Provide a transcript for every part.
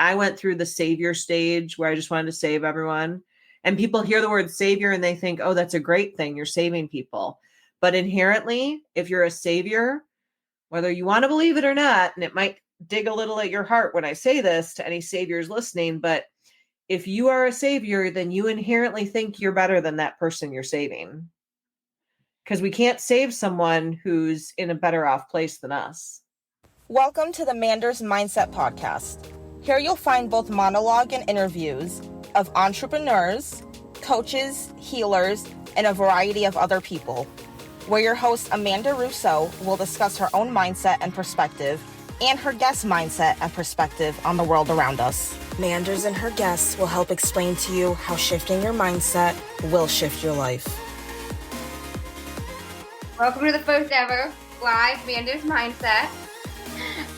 I went through the savior stage where I just wanted to save everyone. And people hear the word savior and they think, oh, that's a great thing. You're saving people. But inherently, if you're a savior, whether you want to believe it or not, and it might dig a little at your heart when I say this to any saviors listening, but if you are a savior, then you inherently think you're better than that person you're saving. Because we can't save someone who's in a better off place than us. Welcome to the Manders Mindset Podcast. Here you'll find both monologue and interviews of entrepreneurs, coaches, healers, and a variety of other people, where your host Amanda Russo will discuss her own mindset and perspective and her guest mindset and perspective on the world around us. Manders and her guests will help explain to you how shifting your mindset will shift your life. Welcome to the first ever live Manders Mindset.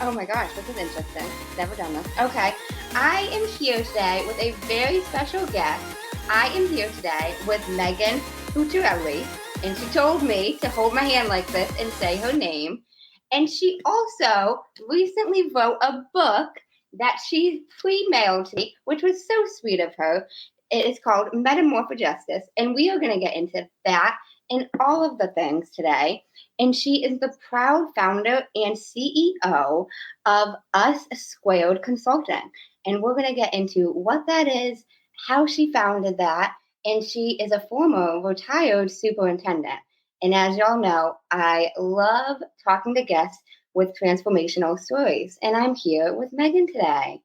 Oh my gosh, this is interesting. Never done this. Okay, I am here today with a very special guest. I am here today with Megan Fuciarelli, and she told me to hold my hand like this and say her name. And she also recently wrote a book that she pre-mailed to me, which was so sweet of her. It is called Metamorphosis, and we are going to get into that and all of the things today. And she is the proud founder and CEO of US2 Consultant. And we're going to get into what that is, how she founded that, and she is a former retired superintendent. And as y'all know, I love talking to guests with transformational stories. And I'm here with Megan today.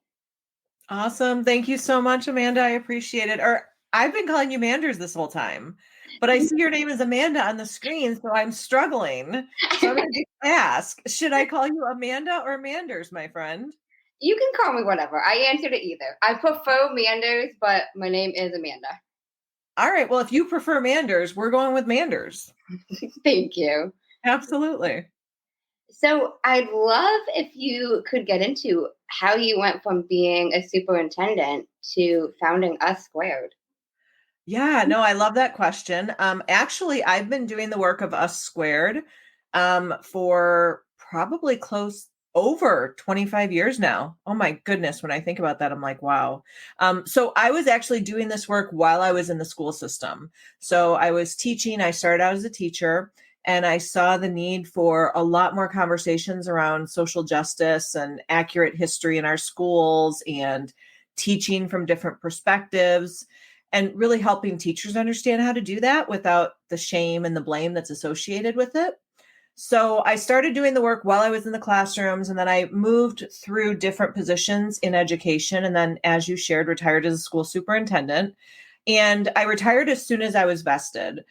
Awesome. Thank you so much, Amanda. I appreciate it. Or I've been calling you Manders this whole time, but I see your name is Amanda on the screen, so I'm struggling. So I'm going to ask, should I call you Amanda or Manders, my friend? You can call me whatever. I answered it either. I prefer Manders, but my name is Amanda. All right. Well, if you prefer Manders, we're going with Manders. Thank you. Absolutely. So I'd love if you could get into how you went from being a superintendent to founding US2. Yeah, no, I love that question. Actually, I've been doing the work of US2 for probably close over 25 years now. Oh my goodness. When I think about that, I'm like, wow. So I was actually doing this work while I was in the school system. So I was teaching. I started out as a teacher, and I saw the need for a lot more conversations around social justice and accurate history in our schools and teaching from different perspectives, and really helping teachers understand how to do that without the shame and the blame that's associated with it. So I started doing the work while I was in the classrooms, and then I moved through different positions in education. And then, as you shared, retired as a school superintendent. And I retired as soon as I was vested,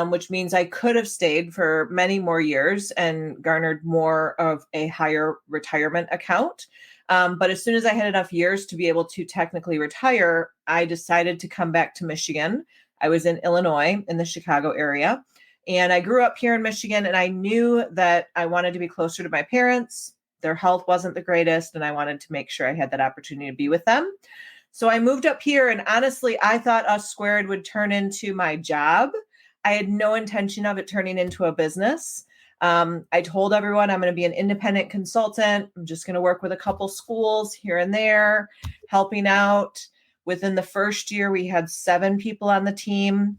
which means I could have stayed for many more years and garnered more of a higher retirement account. But as soon as I had enough years to be able to technically retire, I decided to come back to Michigan. I was in Illinois in the Chicago area, and I grew up here in Michigan, and I knew that I wanted to be closer to my parents. Their health wasn't the greatest, and I wanted to make sure I had that opportunity to be with them. So I moved up here, and honestly, I thought US2 would turn into my job. I had no intention of it turning into a business. I told everyone I'm going to be an independent consultant. I'm just going to work with a couple schools here and there, helping out. Within the first year, we had 7 people on the team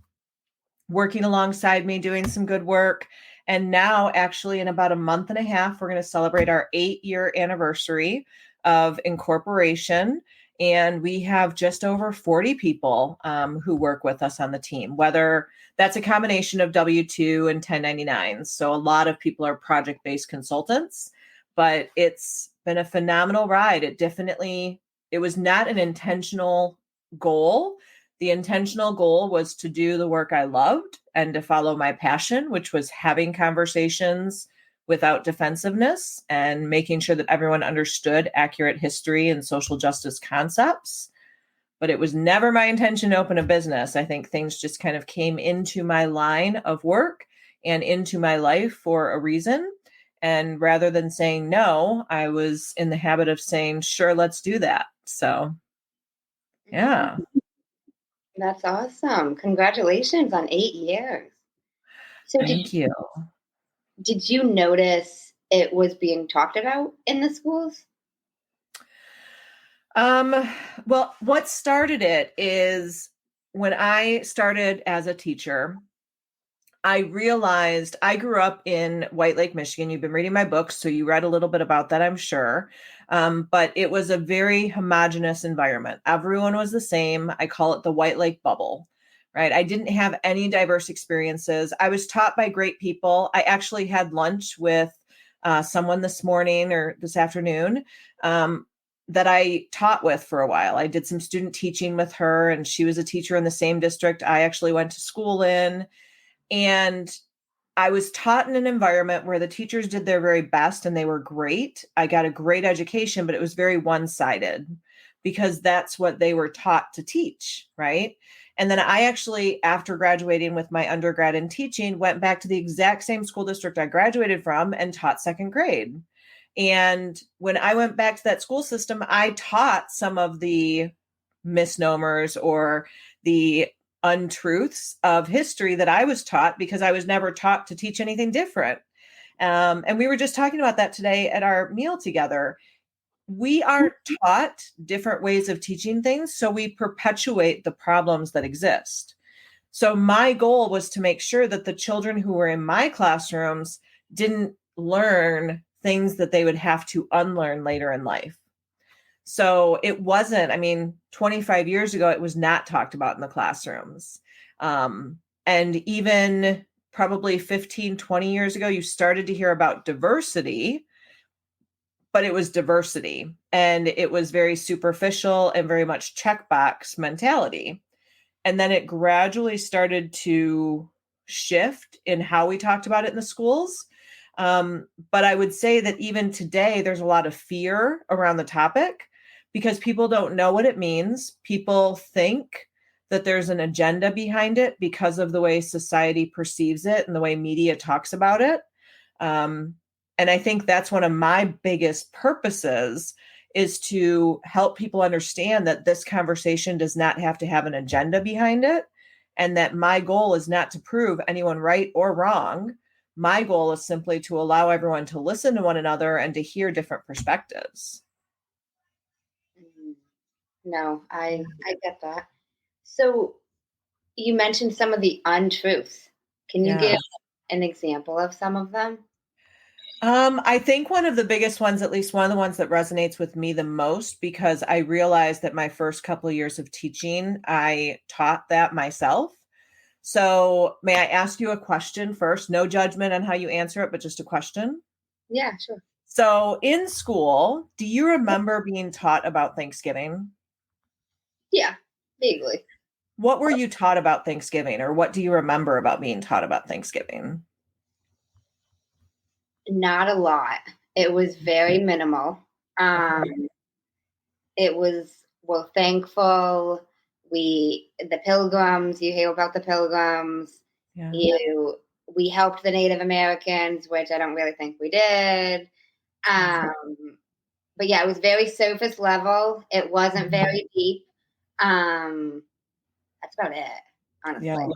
working alongside me, doing some good work. And now, actually, in about a month and a half, we're going to celebrate our 8-year anniversary of incorporation. And we have just over 40 people who work with us on the team, whether that's a combination of W-2 and 1099s. So a lot of people are project-based consultants, but it's been a phenomenal ride. It was not an intentional goal. The intentional goal was to do the work I loved and to follow my passion, which was having conversations without defensiveness and making sure that everyone understood accurate history and social justice concepts. But it was never my intention to open a business. I think things just kind of came into my line of work and into my life for a reason. And rather than saying no, I was in the habit of saying, sure, let's do that. So, yeah. That's awesome. Congratulations on 8 years. So Thank you. Did you notice it was being talked about in the schools? Well, what started it is when I started as a teacher, I realized I grew up in White Lake, Michigan. You've been reading my books, so you read a little bit about that, I'm sure. But it was a very homogenous environment. Everyone was the same. I call it the White Lake bubble, right? I didn't have any diverse experiences. I was taught by great people. I actually had lunch with someone this morning or this afternoon that I taught with for a while. I did some student teaching with her, and she was a teacher in the same district I actually went to school in. And I was taught in an environment where the teachers did their very best and they were great. I got a great education, but it was very one-sided because that's what they were taught to teach, right? And then I actually, after graduating with my undergrad in teaching, went back to the exact same school district I graduated from and taught second grade. And when I went back to that school system, I taught some of the misnomers or the untruths of history that I was taught because I was never taught to teach anything different. And we were just talking about that today at our meal together. We aren't taught different ways of teaching things, so we perpetuate the problems that exist. So my goal was to make sure that the children who were in my classrooms didn't learn things that they would have to unlearn later in life. So it wasn't, 25 years ago, it was not talked about in the classrooms. And even probably 15, 20 years ago, you started to hear about diversity, but it was diversity. And it was very superficial and very much checkbox mentality. And then it gradually started to shift in how we talked about it in the schools. But I would say that even today, there's a lot of fear around the topic because people don't know what it means. People think that there's an agenda behind it because of the way society perceives it and the way media talks about it. And I think that's one of my biggest purposes is to help people understand that this conversation does not have to have an agenda behind it. And that my goal is not to prove anyone right or wrong. My goal is simply to allow everyone to listen to one another and to hear different perspectives. No, I get that. So you mentioned some of the untruths. Can you give an example of some of them? I think one of the biggest ones, at least one of the ones that resonates with me the most, because I realized that my first couple of years of teaching, I taught that myself. So may I ask you a question first? No judgment on how you answer it, but just a question. Yeah, sure. So in school, do you remember being taught about Thanksgiving? Yeah, vaguely. What were you taught about Thanksgiving, or what do you remember about being taught about Thanksgiving? Not a lot. It was very minimal. It was, we're thankful. The pilgrims, you hear about the pilgrims. Yeah. We helped the Native Americans, which I don't really think we did. But yeah, it was very surface level. It wasn't very deep. That's about it, honestly. Yeah.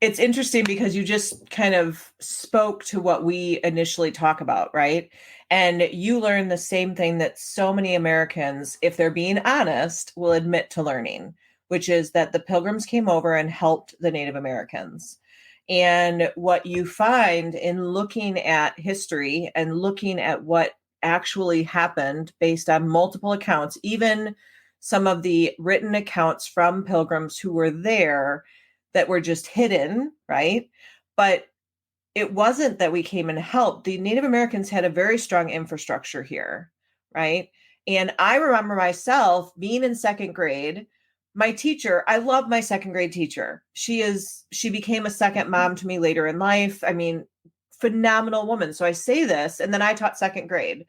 It's interesting because you just kind of spoke to what we initially talk about, right? And you learn the same thing that so many Americans, if they're being honest, will admit to learning, which is that the Pilgrims came over and helped the Native Americans. And what you find in looking at history and looking at what actually happened based on multiple accounts, even some of the written accounts from Pilgrims who were there that were just hidden, right? But it wasn't that we came and helped. The Native Americans had a very strong infrastructure here, right? And I remember myself being in second grade. My teacher, I love my second grade teacher. She became a second mom to me later in life. Phenomenal woman. So I say this, and then I taught second grade.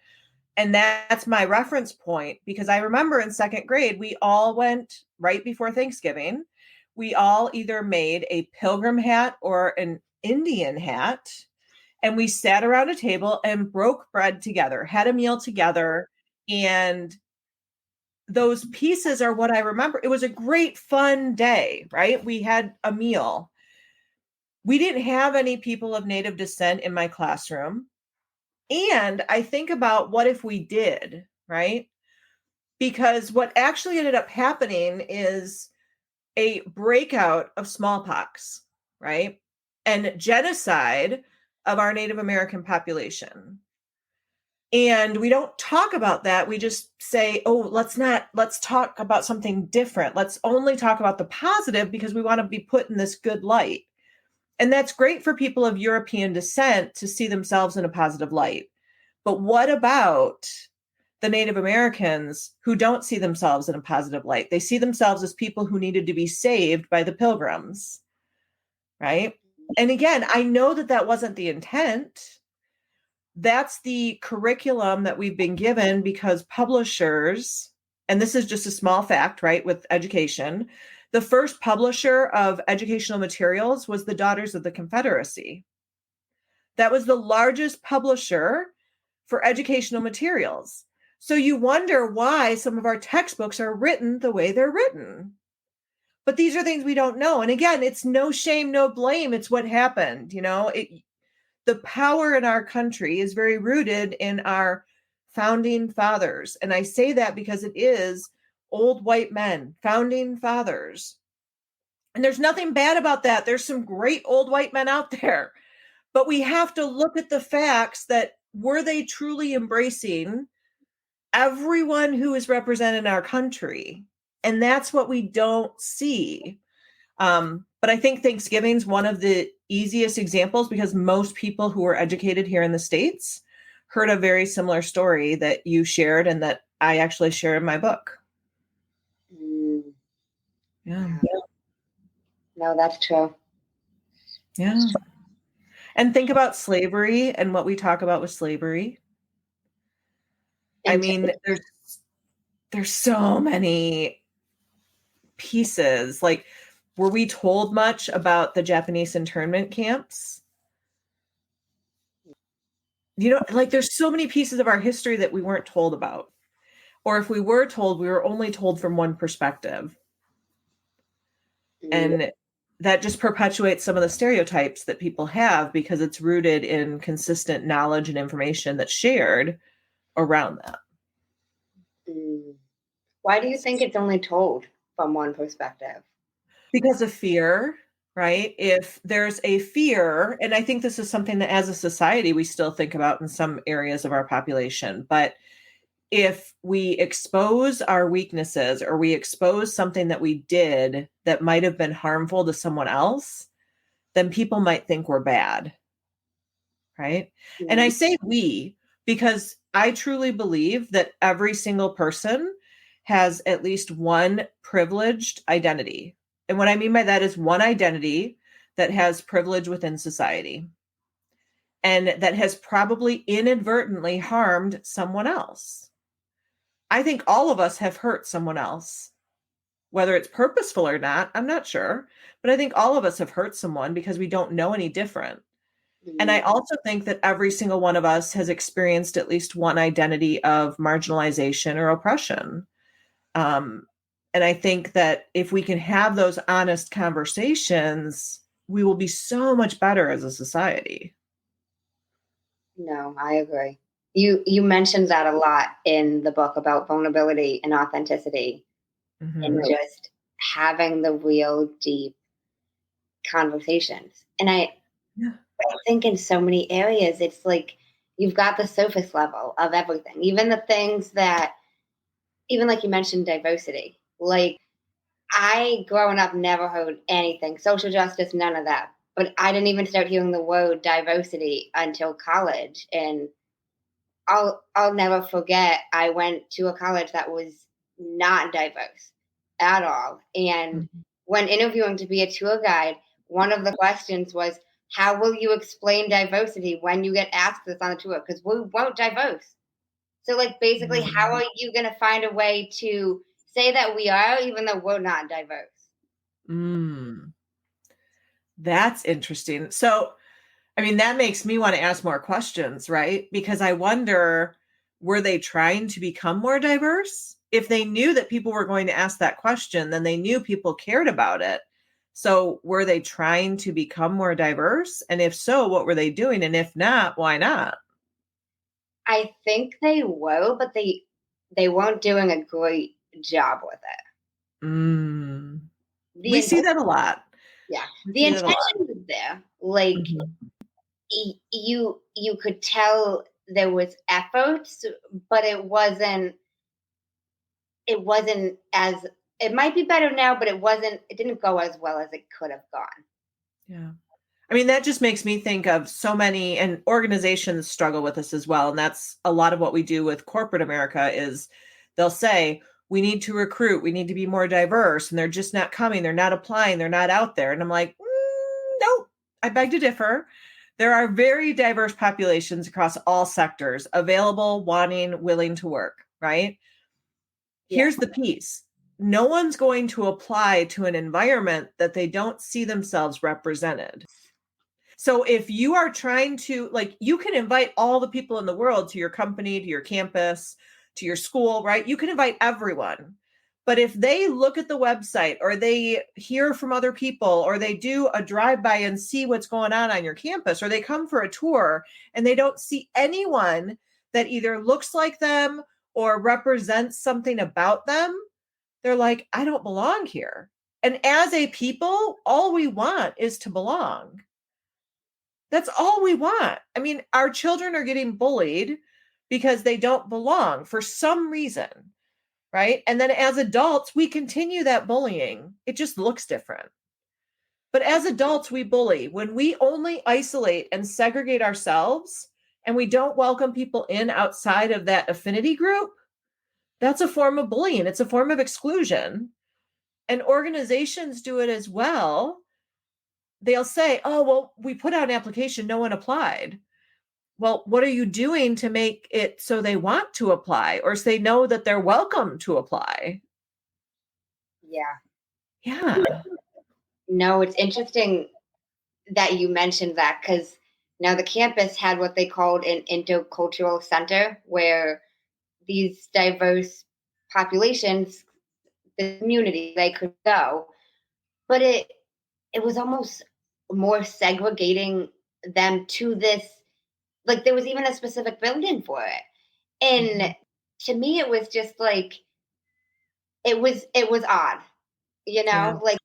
And that's my reference point because I remember in second grade, we all went right before Thanksgiving. We all either made a pilgrim hat or an Indian hat, and we sat around a table and broke bread together, had a meal together. And those pieces are what I remember. It was a great, fun day, right? We had a meal. We didn't have any people of Native descent in my classroom. And I think about what if we did, right? because what actually ended up happening is a breakout of smallpox, right? And genocide of our Native American population. And we don't talk about that. We just say, oh, let's talk about something different. Let's only talk about the positive because we want to be put in this good light. And that's great for people of European descent to see themselves in a positive light. But what about the Native Americans who don't see themselves in a positive light? They see themselves as people who needed to be saved by the Pilgrims, right? And again, I know that that wasn't the intent. That's the curriculum that we've been given because publishers, and this is just a small fact, right, with education, the first publisher of educational materials was the Daughters of the Confederacy. That was the largest publisher for educational materials. So you wonder why some of our textbooks are written the way they're written. But these are things we don't know. And again, it's no shame, no blame. It's what happened. The power in our country is very rooted in our founding fathers. And I say that because it is old white men, founding fathers. And there's nothing bad about that. There's some great old white men out there. But we have to look at the facts that were they truly embracing everyone who is represented in our country? And that's what we don't see. But I think Thanksgiving's one of the easiest examples because most people who are educated here in the States heard a very similar story that you shared and that I actually share in my book. Yeah. No, that's true. Yeah. And think about slavery and what we talk about with slavery. I mean, there's so many pieces. Like, were we told much about the Japanese internment camps? Like there's so many pieces of our history that we weren't told about. Or if we were told, we were only told from one perspective. And that just perpetuates some of the stereotypes that people have because it's rooted in consistent knowledge and information that's shared around that. Why do you think it's only told from one perspective? Because of fear, right? If there's a fear, and I think this is something that as a society we still think about in some areas of our population, but if we expose our weaknesses or we expose something that we did that might have been harmful to someone else, then people might think we're bad, right? Mm-hmm. And I say we because I truly believe that every single person has at least one privileged identity. And what I mean by that is one identity that has privilege within society and that has probably inadvertently harmed someone else. I think all of us have hurt someone else, whether it's purposeful or not, I'm not sure, but I think all of us have hurt someone because we don't know any different. Mm-hmm. And I also think that every single one of us has experienced at least one identity of marginalization or oppression. And I think that if we can have those honest conversations, we will be so much better as a society. No, I agree. You mentioned that a lot in the book about vulnerability and authenticity, mm-hmm. and just having the real deep conversations. And I think in so many areas, it's like you've got the surface level of everything, even the things that, even like you mentioned, diversity. Like I, growing up, never heard anything, social justice, none of that. But I didn't even start hearing the word diversity until college. And I'll never forget, I went to a college that was not diverse at all. And mm-hmm. when interviewing to be a tour guide, one of the questions was, how will you explain diversity when you get asked this on the tour? Because we weren't diverse. So like basically, mm-hmm. how are you going to find a way to say that we are, even though we're not diverse? That's interesting. So, I mean, that makes me want to ask more questions, right? Because I wonder, were they trying to become more diverse? If they knew that people were going to ask that question, then they knew people cared about it. So were they trying to become more diverse? And if so, what were they doing? And if not, why not? I think they were, but they they weren't doing a great job with it. We see that a lot. Yeah, the intention was there. Like you could tell there was efforts, but it wasn't as, it might be better now, but it didn't go as well as it could have gone. Yeah. I mean, that just makes me think of so many, and organizations struggle with this as well. And that's a lot of what we do with corporate America is they'll say, we need to recruit, we need to be more diverse, and they're just not coming, they're not applying, they're not out there. And I'm like, nope, I beg to differ. There are very diverse populations across all sectors available, wanting, willing to work, right? Yeah. Here's the piece. No one's going to apply to an environment that they don't see themselves represented. So if you are trying to, like, you can invite all the people in the world to your company, to your campus, to your school, right? You can invite everyone. But if they look at the website or they hear from other people or they do a drive-by and see what's going on your campus, or they come for a tour and they don't see anyone that either looks like them or represents something about them, they're like, I don't belong here. And as a people, all we want is to belong. That's all we want. I mean, our children are getting bullied because they don't belong for some reason, right? And then as adults, we continue that bullying. It just looks different. But as adults, we bully. When we only isolate and segregate ourselves and we don't welcome people in outside of that affinity group, that's a form of bullying. It's a form of exclusion. And organizations do it as well. They'll say, oh, well, we put out an application, no one applied. Well, what are you doing to make it so they want to apply or so they know that they're welcome to apply? Yeah. Yeah. No, it's interesting that you mentioned that, because now the campus had what they called an intercultural center where these diverse populations, the community, they could go. But it was almost more segregating them to this, like there was even a specific building for it. And to me, it was just like, it was odd, like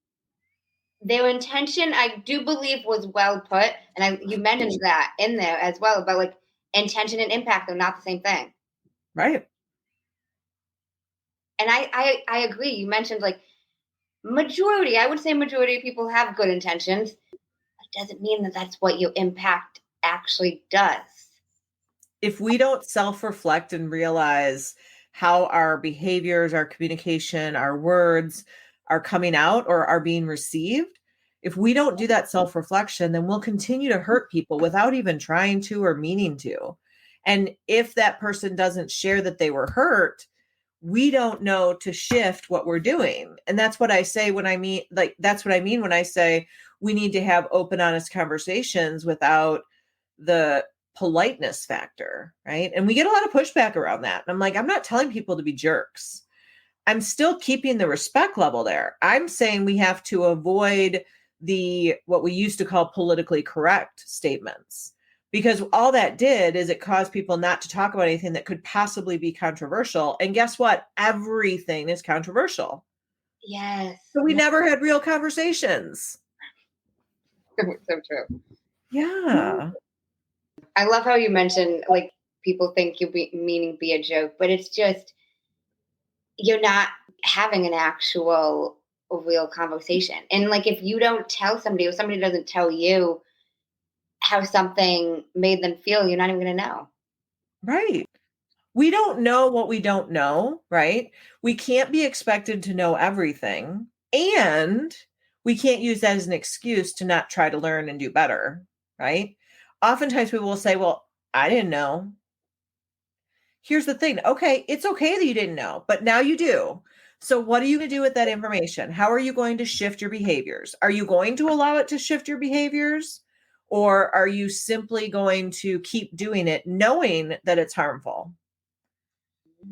their intention, I do believe, was well put. And you mentioned that in there as well, about like intention and impact are not the same thing. Right. And I agree. You mentioned like I would say majority of people have good intentions. It doesn't mean that that's what your impact actually does. If we don't self-reflect and realize how our behaviors, our communication, our words are coming out or are being received, if we don't do that self-reflection, then we'll continue to hurt people without even trying to or meaning to. And if that person doesn't share that they were hurt, we don't know to shift what we're doing. And that's what I say when I mean, like, that's what I mean when I say we need to have open, honest conversations without the politeness factor, right? And we get a lot of pushback around that. And I'm like, I'm not telling people to be jerks. I'm still keeping the respect level there. I'm saying we have to avoid what we used to call politically correct statements, because all that did is it caused people not to talk about anything that could possibly be controversial. And guess what? Everything is controversial. Yes. So we never had real conversations. So true. Yeah. I love how you mentioned, like, people think you're meaning be a joke, but it's just, you're not having an actual real conversation. And like, if you don't tell somebody, or somebody doesn't tell you how something made them feel, you're not even going to know. Right. We don't know what we don't know, right? We can't be expected to know everything. And we can't use that as an excuse to not try to learn and do better, right? Oftentimes people will say, well, I didn't know. Here's the thing. Okay, it's okay that you didn't know, but now you do. So what are you going to do with that information? How are you going to shift your behaviors? Are you going to allow it to shift your behaviors? Or are you simply going to keep doing it knowing that it's harmful?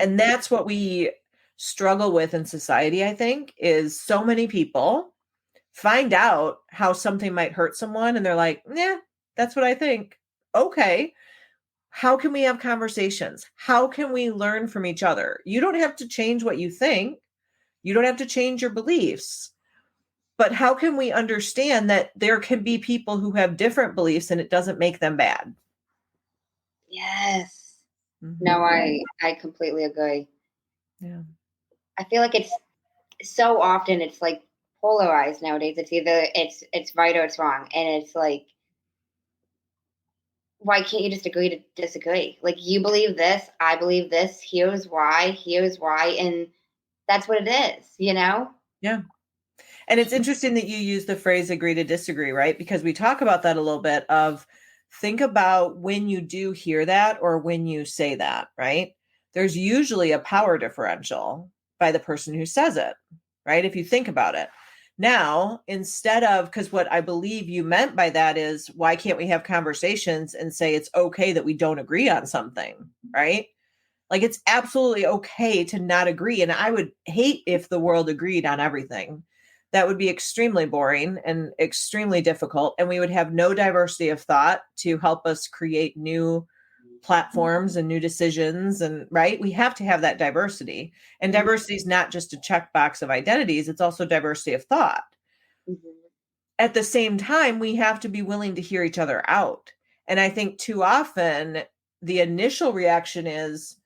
And that's what we struggle with in society, I think, is so many people find out how something might hurt someone and they're like, yeah, that's what I think. Okay. how can we have conversations? How can we learn from each other? You don't have to change what you think. You don't have to change your beliefs. But how can we understand that there can be people who have different beliefs and it doesn't make them bad? Yes. Mhm. No, I completely agree. Yeah. I feel like it's so often it's like polarized nowadays. It's either it's right or it's wrong. And it's like, why can't you just agree to disagree? Like, you believe this, I believe this, here's why, and that's what it is, you know? Yeah. And it's interesting that you use the phrase agree to disagree, right? Because we talk about that a little bit of think about when you do hear that or when you say that, right? There's usually a power differential by the person who says it, right? If you think about it. Now, instead of, because what I believe you meant by that is, why can't we have conversations and say it's okay that we don't agree on something, right? Like it's absolutely okay to not agree. And I would hate if the world agreed on everything. That would be extremely boring and extremely difficult. And we would have no diversity of thought to help us create new platforms and new decisions. And right, we have to have that diversity. And diversity is not just a checkbox of identities, it's also diversity of thought. Mm-hmm. At the same time, we have to be willing to hear each other out. And I think too often the initial reaction is,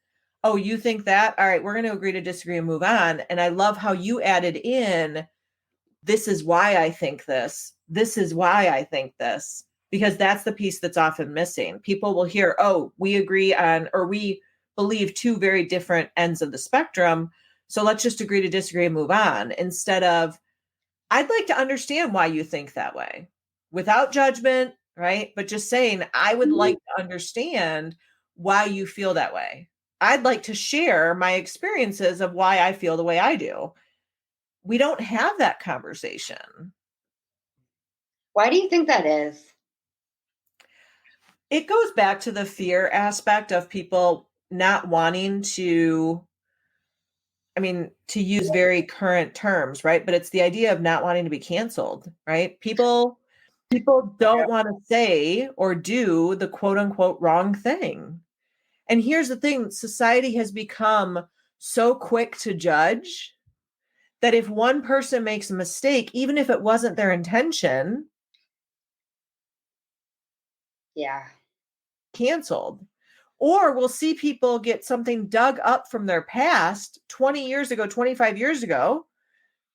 oh, you think that? All right, we're going to agree to disagree and move on. And I love how you added in, this is why I think this. This is why I think this. Because that's the piece that's often missing. People will hear, oh, we agree on, or we believe two very different ends of the spectrum. So let's just agree to disagree and move on. Instead of, I'd like to understand why you think that way without judgment, right? But just saying, I would like to understand why you feel that way. I'd like to share my experiences of why I feel the way I do. We don't have that conversation. Why do you think that is? It goes back to the fear aspect of people not wanting to, I mean, to use very current terms, right? But it's the idea of not wanting to be canceled, right? People don't want to say or do the quote unquote wrong thing. And here's the thing, society has become so quick to judge that if one person makes a mistake, even if it wasn't their intention, Yeah. canceled. Or we'll see people get something dug up from their past 20 years ago, 25 years ago,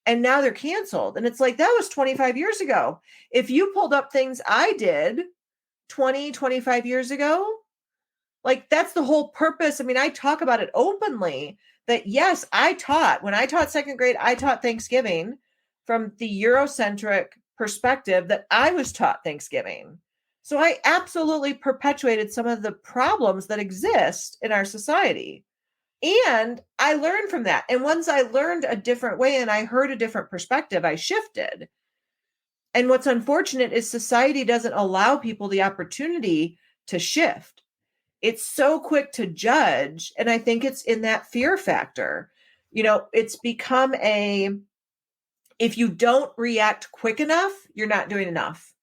and now they're canceled. And it's like, that was 25 years ago. If you pulled up things I did 20, 25 years ago, like that's the whole purpose. I mean, I talk about it openly that yes, when I taught second grade, I taught Thanksgiving from the Eurocentric perspective that I was taught Thanksgiving. So I absolutely perpetuated some of the problems that exist in our society. And I learned from that. And once I learned a different way and I heard a different perspective, I shifted. And what's unfortunate is society doesn't allow people the opportunity to shift. It's so quick to judge. And I think it's in that fear factor. You know, it's become if you don't react quick enough, you're not doing enough.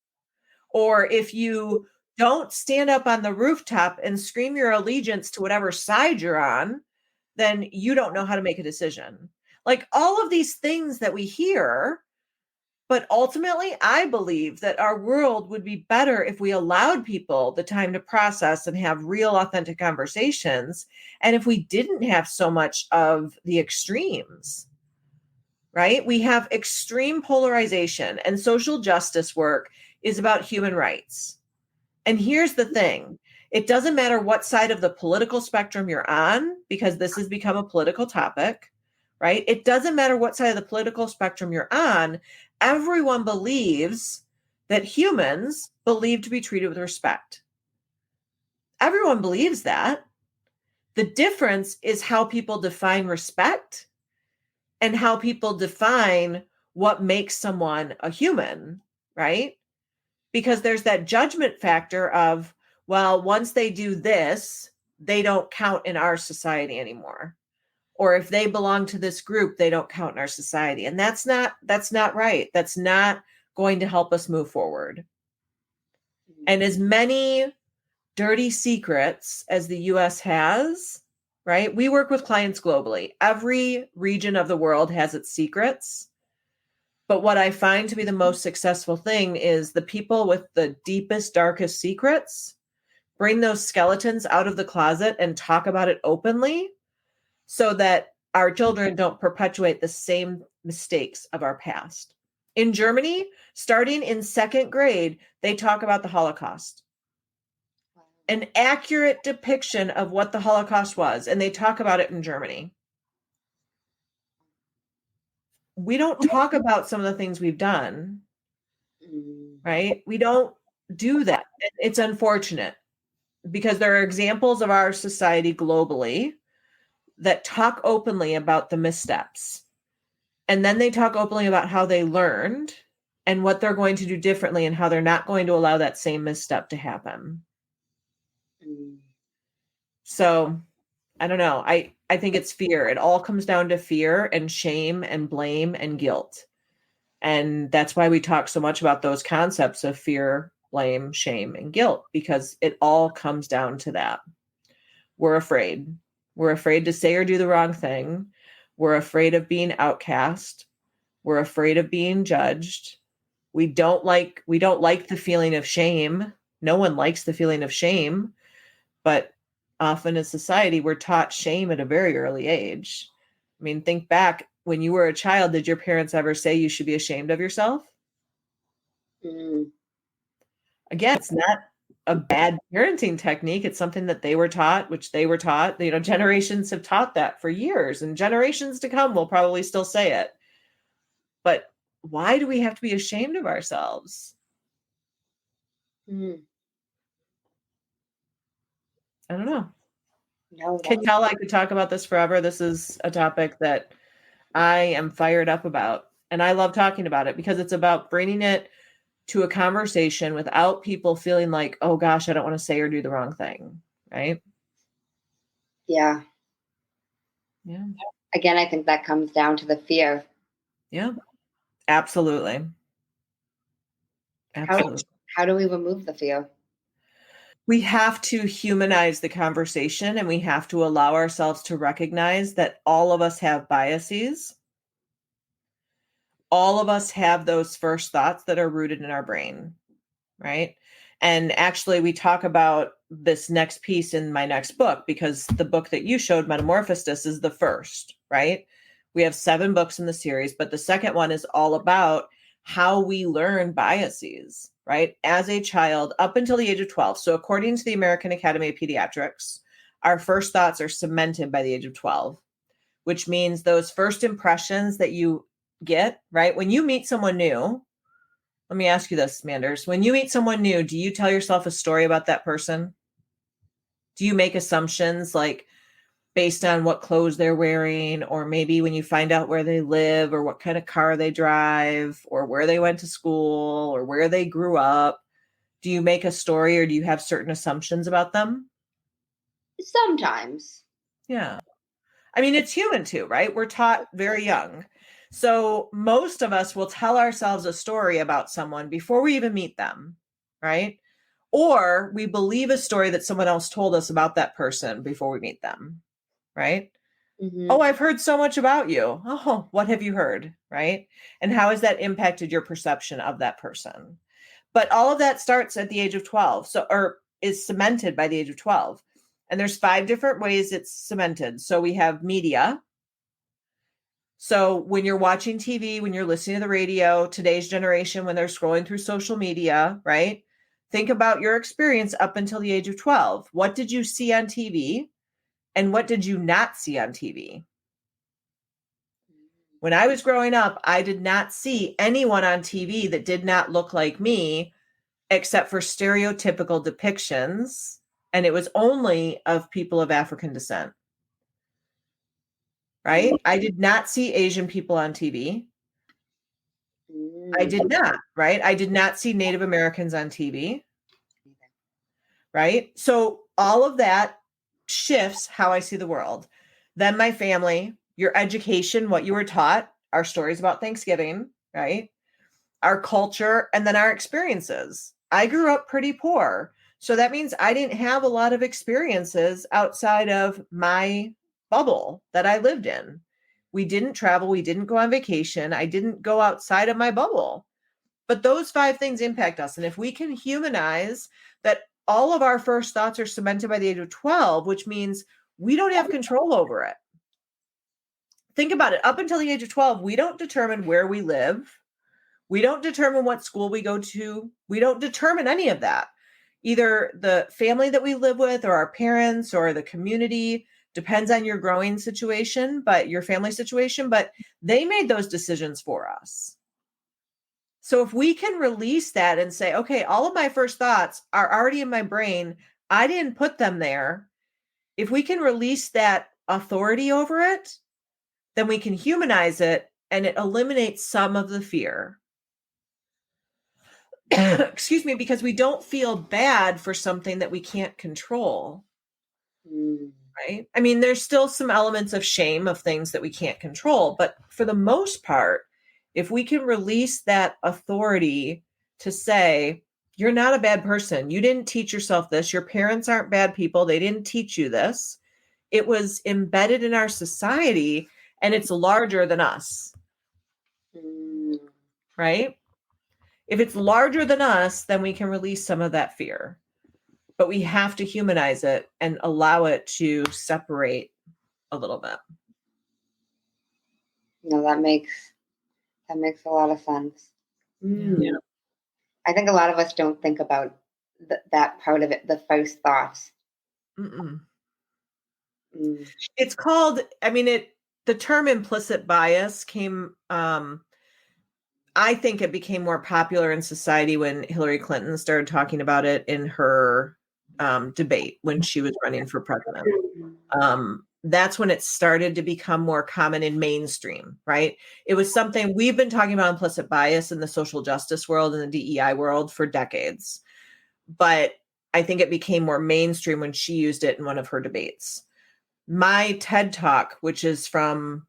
Or if you don't stand up on the rooftop and scream your allegiance to whatever side you're on, then you don't know how to make a decision. Like all of these things that we hear. But ultimately, I believe that our world would be better if we allowed people the time to process and have real, authentic conversations. And if we didn't have so much of the extremes, right? We have extreme polarization, and social justice work is about human rights. And here's the thing, it doesn't matter what side of the political spectrum you're on, because this has become a political topic, right? It doesn't matter what side of the political spectrum you're on. Everyone believes that humans believe to be treated with respect. Everyone believes that. The difference is how people define respect and how people define what makes someone a human, right? Because there's that judgment factor of, well, once they do this, they don't count in our society anymore. Or if they belong to this group, they don't count in our society. And that's not right. That's not going to help us move forward. And as many dirty secrets as the US has, right? We work with clients globally. Every region of the world has its secrets. But what I find to be the most successful thing is the people with the deepest, darkest secrets bring those skeletons out of the closet and talk about it openly so that our children don't perpetuate the same mistakes of our past. In Germany, starting in 2nd grade, they talk about the Holocaust. An accurate depiction of what the Holocaust was, and they talk about it in Germany. We don't talk about some of the things we've done, right? We don't do that. It's unfortunate because there are examples of our society globally that talk openly about the missteps. And then they talk openly about how they learned and what they're going to do differently and how they're not going to allow that same misstep to happen. So I don't know. I think it's fear. It all comes down to fear and shame and blame and guilt. And that's why we talk so much about those concepts of fear, blame, shame, and guilt, because it all comes down to that. We're afraid. We're afraid to say or do the wrong thing. We're afraid of being outcast. We're afraid of being judged. We don't like the feeling of shame. No one likes the feeling of shame, but often in society, we're taught shame at a very early age. I mean, think back when you were a child, did your parents ever say you should be ashamed of yourself? Again, it's not a bad parenting technique. It's something that they were taught, which they were taught. You know, generations have taught that for years, and generations to come will probably still say it. But why do we have to be ashamed of ourselves? Mm. I don't know. No, Can you tell I could talk about this forever? This is a topic that I am fired up about, and I love talking about it because it's about bringing it to a conversation without people feeling like, oh gosh, I don't want to say or do the wrong thing, right? Yeah. Yeah. Again, I think that comes down to the fear. Yeah, absolutely. Absolutely. How do we remove the fear? We have to humanize the conversation, and we have to allow ourselves to recognize that all of us have biases. All of us have those first thoughts that are rooted in our brain, right? And actually, we talk about this next piece in my next book, because the book that you showed, Metamorphosis, is the first, right? We have 7 books in the series, but the second one is all about how we learn biases, right? As a child up until the age of 12. So according to the American Academy of Pediatrics, our first thoughts are cemented by the age of 12, which means those first impressions that you get, right? When you meet someone new, let me ask you this, Manders. When you meet someone new, do you tell yourself a story about that person? Do you make assumptions like based on what clothes they're wearing, or maybe when you find out where they live or what kind of car they drive or where they went to school or where they grew up? Do you make a story, or do you have certain assumptions about them? Sometimes. Yeah. I mean, it's human too, right? We're taught very young. So most of us will tell ourselves a story about someone before we even meet them, right? Or we believe a story that someone else told us about that person before we meet them, right? Mm-hmm. Oh, I've heard so much about you. Oh, what have you heard, right? And how has that impacted your perception of that person? But all of that starts at the age of 12, or is cemented by the age of 12. And there's 5 different ways it's cemented. So we have media. So when you're watching TV, when you're listening to the radio, today's generation, when they're scrolling through social media, right? Think about your experience up until the age of 12. What did you see on TV? And what did you not see on TV? When I was growing up, I did not see anyone on TV that did not look like me, except for stereotypical depictions. And it was only of people of African descent. Right? I did not see Asian people on TV. I did not, right? I did not see Native Americans on TV. Right? So all of that shifts how I see the world. Then my family, your education, what you were taught, our stories about Thanksgiving, right? Our culture, and then our experiences. I grew up pretty poor. So that means I didn't have a lot of experiences outside of my bubble that I lived in. We didn't travel. We didn't go on vacation. I didn't go outside of my bubble. But those 5 things impact us. And if we can humanize that all of our first thoughts are cemented by the age of 12, which means we don't have control over it. Think about it. Up until the age of 12, we don't determine where we live. We don't determine what school we go to. We don't determine any of that. Either the family that we live with or our parents or the community, depends on your growing situation, but your family situation, but they made those decisions for us. So if we can release that and say, okay, all of my first thoughts are already in my brain, I didn't put them there. If we can release that authority over it, then we can humanize it and it eliminates some of the fear. Excuse me, because we don't feel bad for something that we can't control. Right? I mean, there's still some elements of shame of things that we can't control, but for the most part, if we can release that authority to say, you're not a bad person. You didn't teach yourself this. Your parents aren't bad people. They didn't teach you this. It was embedded in our society and it's larger than us. Right? If it's larger than us, then we can release some of that fear. But we have to humanize it and allow it to separate a little bit. No, that makes a lot of sense. Yeah. I think a lot of us don't think about that part of it, the first thoughts. It's called, the term implicit bias came, I think it became more popular in society when Hillary Clinton started talking about it in her debate when she was running for president. That's when it started to become more common in mainstream, right? It was something we've been talking about implicit bias in the social justice world and the DEI world for decades. But I think it became more mainstream when she used it in one of her debates. My TED Talk, which is from,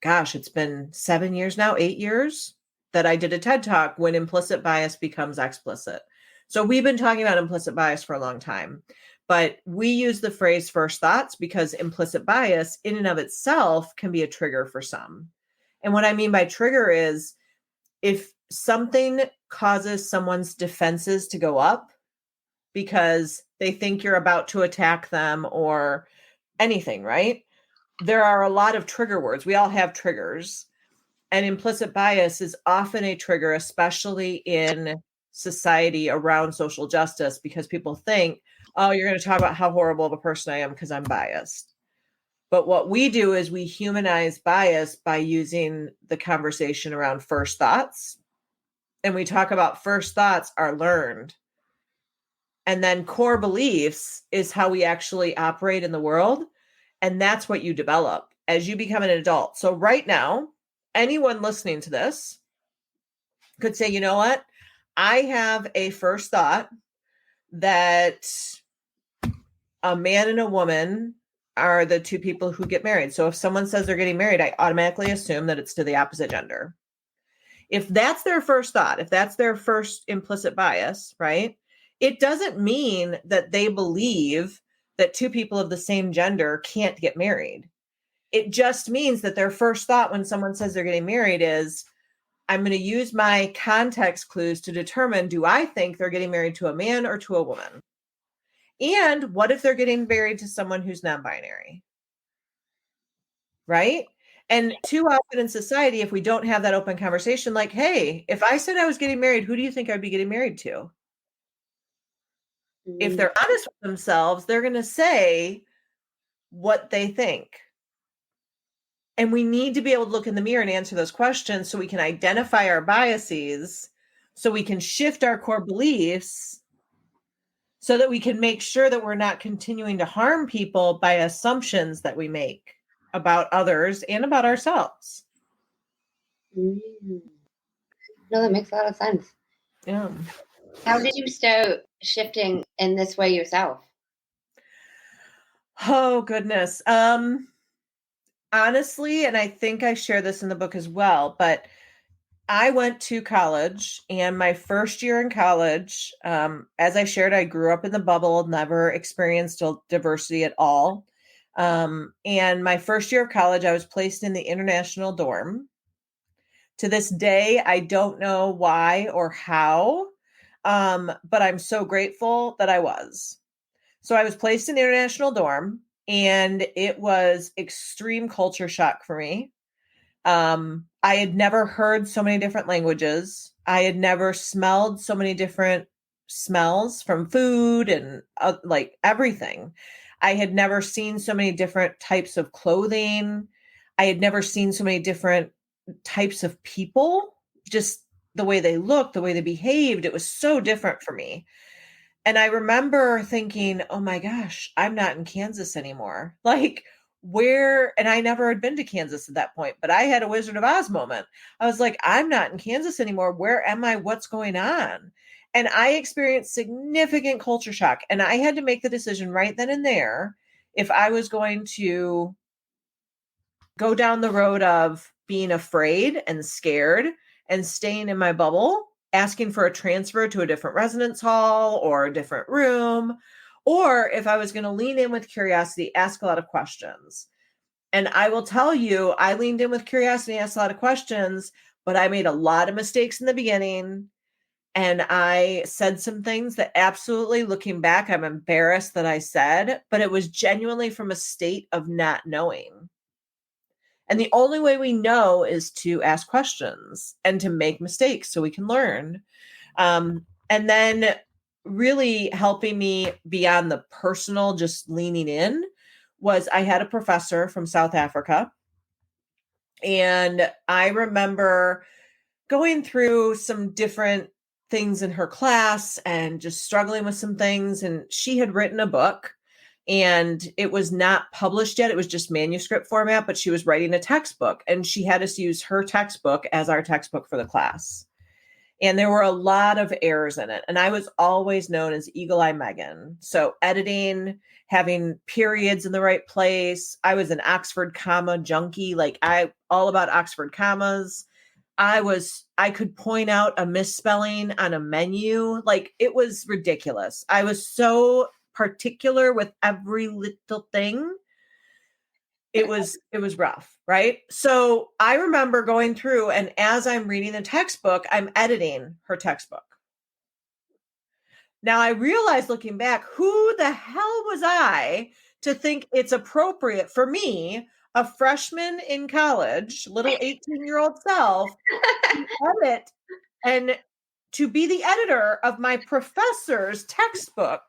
it's been 7 years now, 8 years that I did a TED Talk when implicit bias becomes explicit. So we've been talking about implicit bias for a long time, but we use the phrase first thoughts because implicit bias in and of itself can be a trigger for some. And what I mean by trigger is if something causes someone's defenses to go up because they think you're about to attack them or anything, right? There are a lot of trigger words. We all have triggers. And implicit bias is often a trigger, especially in society around social justice, because people think, oh, you're going to talk about how horrible of a person I am because I'm biased. But what we do is we humanize bias by using the conversation around first thoughts. And we talk about first thoughts are learned. And then core beliefs is how we actually operate in the world. And that's what you develop as you become an adult. So right now, anyone listening to this could say, you know what? I have a first thought that a man and a woman are the two people who get married. So if someone says they're getting married, I automatically assume that it's to the opposite gender. If that's their first thought, if that's their first implicit bias, right? It doesn't mean that they believe that two people of the same gender can't get married. It just means that their first thought when someone says they're getting married is, I'm going to use my context clues to determine, do I think they're getting married to a man or to a woman? And what if they're getting married to someone who's non-binary? Right? And too often in society, if we don't have that open conversation, like, hey, if I said I was getting married, who do you think I'd be getting married to? If they're honest with themselves, they're going to say what they think. And we need to be able to look in the mirror and answer those questions so we can identify our biases, so we can shift our core beliefs, so that we can make sure that we're not continuing to harm people by assumptions that we make about others and about ourselves. No, that makes a lot of sense. Yeah. How did you start shifting in this way yourself? Oh, goodness. Honestly, and I think I share this in the book as well, but I went to college, and my first year in college, as I shared, I grew up in the bubble, never experienced diversity at all. And my first year of college, I was placed in the international dorm. To this day, I don't know why or how, but I'm so grateful that I was. So I was placed in the international dorm, and it was extreme culture shock for me. I had never heard so many different languages. I had never smelled so many different smells from food and like everything. I had never seen so many different types of clothing. I had never seen so many different types of people, just the way they looked, the way they behaved. It was so different for me. And I remember thinking, oh my gosh, I'm not in Kansas anymore. Like, where, and I never had been to Kansas at that point, but I had a Wizard of Oz moment. I was like, I'm not in Kansas anymore. Where am I? What's going on? And I experienced significant culture shock. And I had to make the decision right then and there if I was going to go down the road of being afraid and scared and staying in my bubble, asking for a transfer to a different residence hall or a different room, or if I was going to lean in with curiosity, ask a lot of questions. And I will tell you, I leaned in with curiosity, asked a lot of questions, but I made a lot of mistakes in the beginning. And I said some things that absolutely, looking back, I'm embarrassed that I said, but it was genuinely from a state of not knowing. And the only way we know is to ask questions and to make mistakes so we can learn. And then really helping me beyond the personal, just leaning in, was I had a professor from South Africa. And I remember going through some different things in her class and just struggling with some things. And she had written a book, and it was not published yet. It was just manuscript format, but she was writing a textbook, and she had us use her textbook as our textbook for the class. And there were a lot of errors in it. And I was always known as Eagle Eye Megan. So editing, having periods in the right place. I was an Oxford comma junkie. Like, I all about Oxford commas. I could point out a misspelling on a menu. Like, it was ridiculous. I was so particular with every little thing. It was rough, right? So I remember going through, and as I'm reading the textbook, I'm editing her textbook. Now I realize, looking back, who the hell was I to think it's appropriate for me, a freshman in college, little 18-year-old self, to edit and to be the editor of my professor's textbook.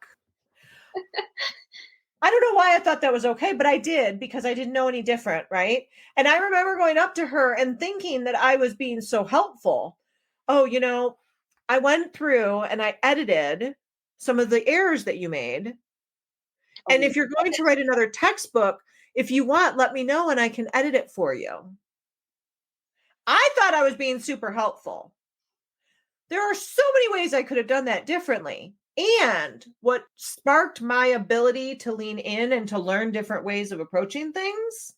I don't know why I thought that was okay, but I did, because I didn't know any different, right? And I remember going up to her and thinking that I was being so helpful. Oh, I went through and I edited some of the errors that you made. And if you're going to write another textbook, if you want, let me know and I can edit it for you. I thought I was being super helpful. There are so many ways I could have done that differently. And what sparked my ability to lean in and to learn different ways of approaching things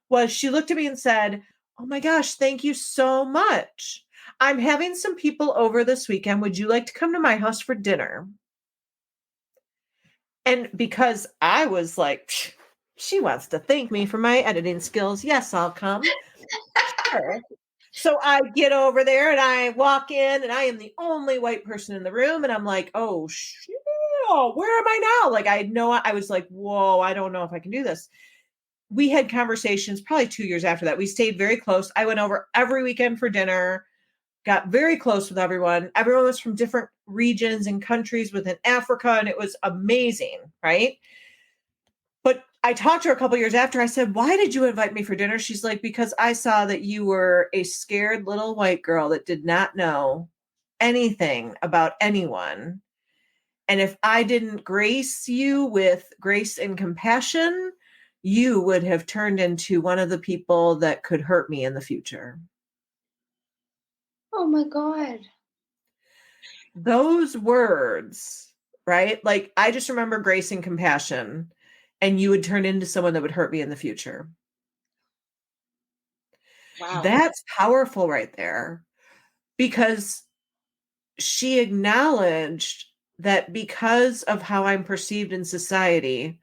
was she looked at me and said, oh my gosh, thank you so much. I'm having some people over this weekend. Would you like to come to my house for dinner? And because I was like, she wants to thank me for my editing skills. Yes, I'll come. Sure. So I get over there and I walk in, and I am the only white person in the room. And I'm like, oh, shit, where am I now? Like, I was like, whoa, I don't know if I can do this. We had conversations probably 2 years after that. We stayed very close. I went over every weekend for dinner, got very close with everyone. Everyone was from different regions and countries within Africa, and it was amazing, right? But I talked to her a couple years after. I said, why did you invite me for dinner? She's like, because I saw that you were a scared little white girl that did not know anything about anyone. And if I didn't grace you with grace and compassion, you would have turned into one of the people that could hurt me in the future. Oh my God. Those words, right? Like, I just remember grace and compassion, and you would turn into someone that would hurt me in the future. Wow. That's powerful right there. because she acknowledged that because of how I'm perceived in society,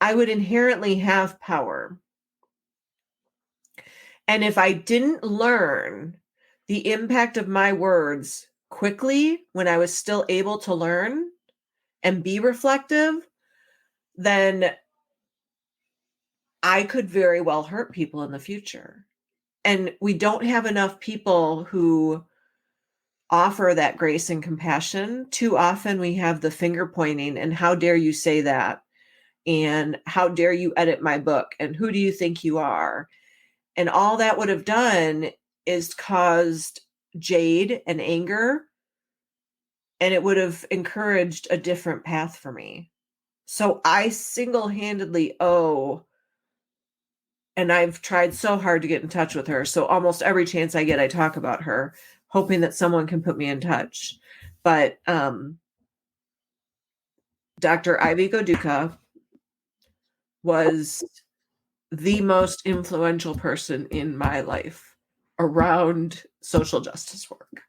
I would inherently have power. And if I didn't learn the impact of my words quickly when I was still able to learn and be reflective, then I could very well hurt people in the future. And we don't have enough people who offer that grace and compassion. Too often we have the finger pointing and how dare you say that? And how dare you edit my book? And who do you think you are? And all that would have done is caused jade and anger, and it would have encouraged a different path for me. So I single-handedly owe, and I've tried so hard to get in touch with her. So almost every chance I get, I talk about her, hoping that someone can put me in touch. But Dr. Ivy Goduka was the most influential person in my life around social justice work.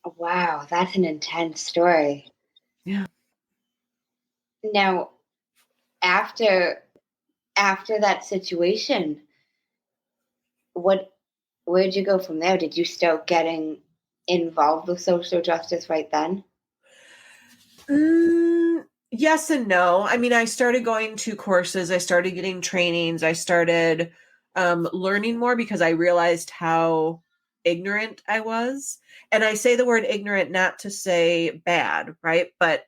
Wow. Wow, that's an intense story. Yeah. Now, after that situation, where did you go from there? Did you start getting involved with social justice right then? Yes and no. I mean, I started going to courses, I started getting trainings, I started learning more because I realized how ignorant I was. And I say the word ignorant not to say bad, right? But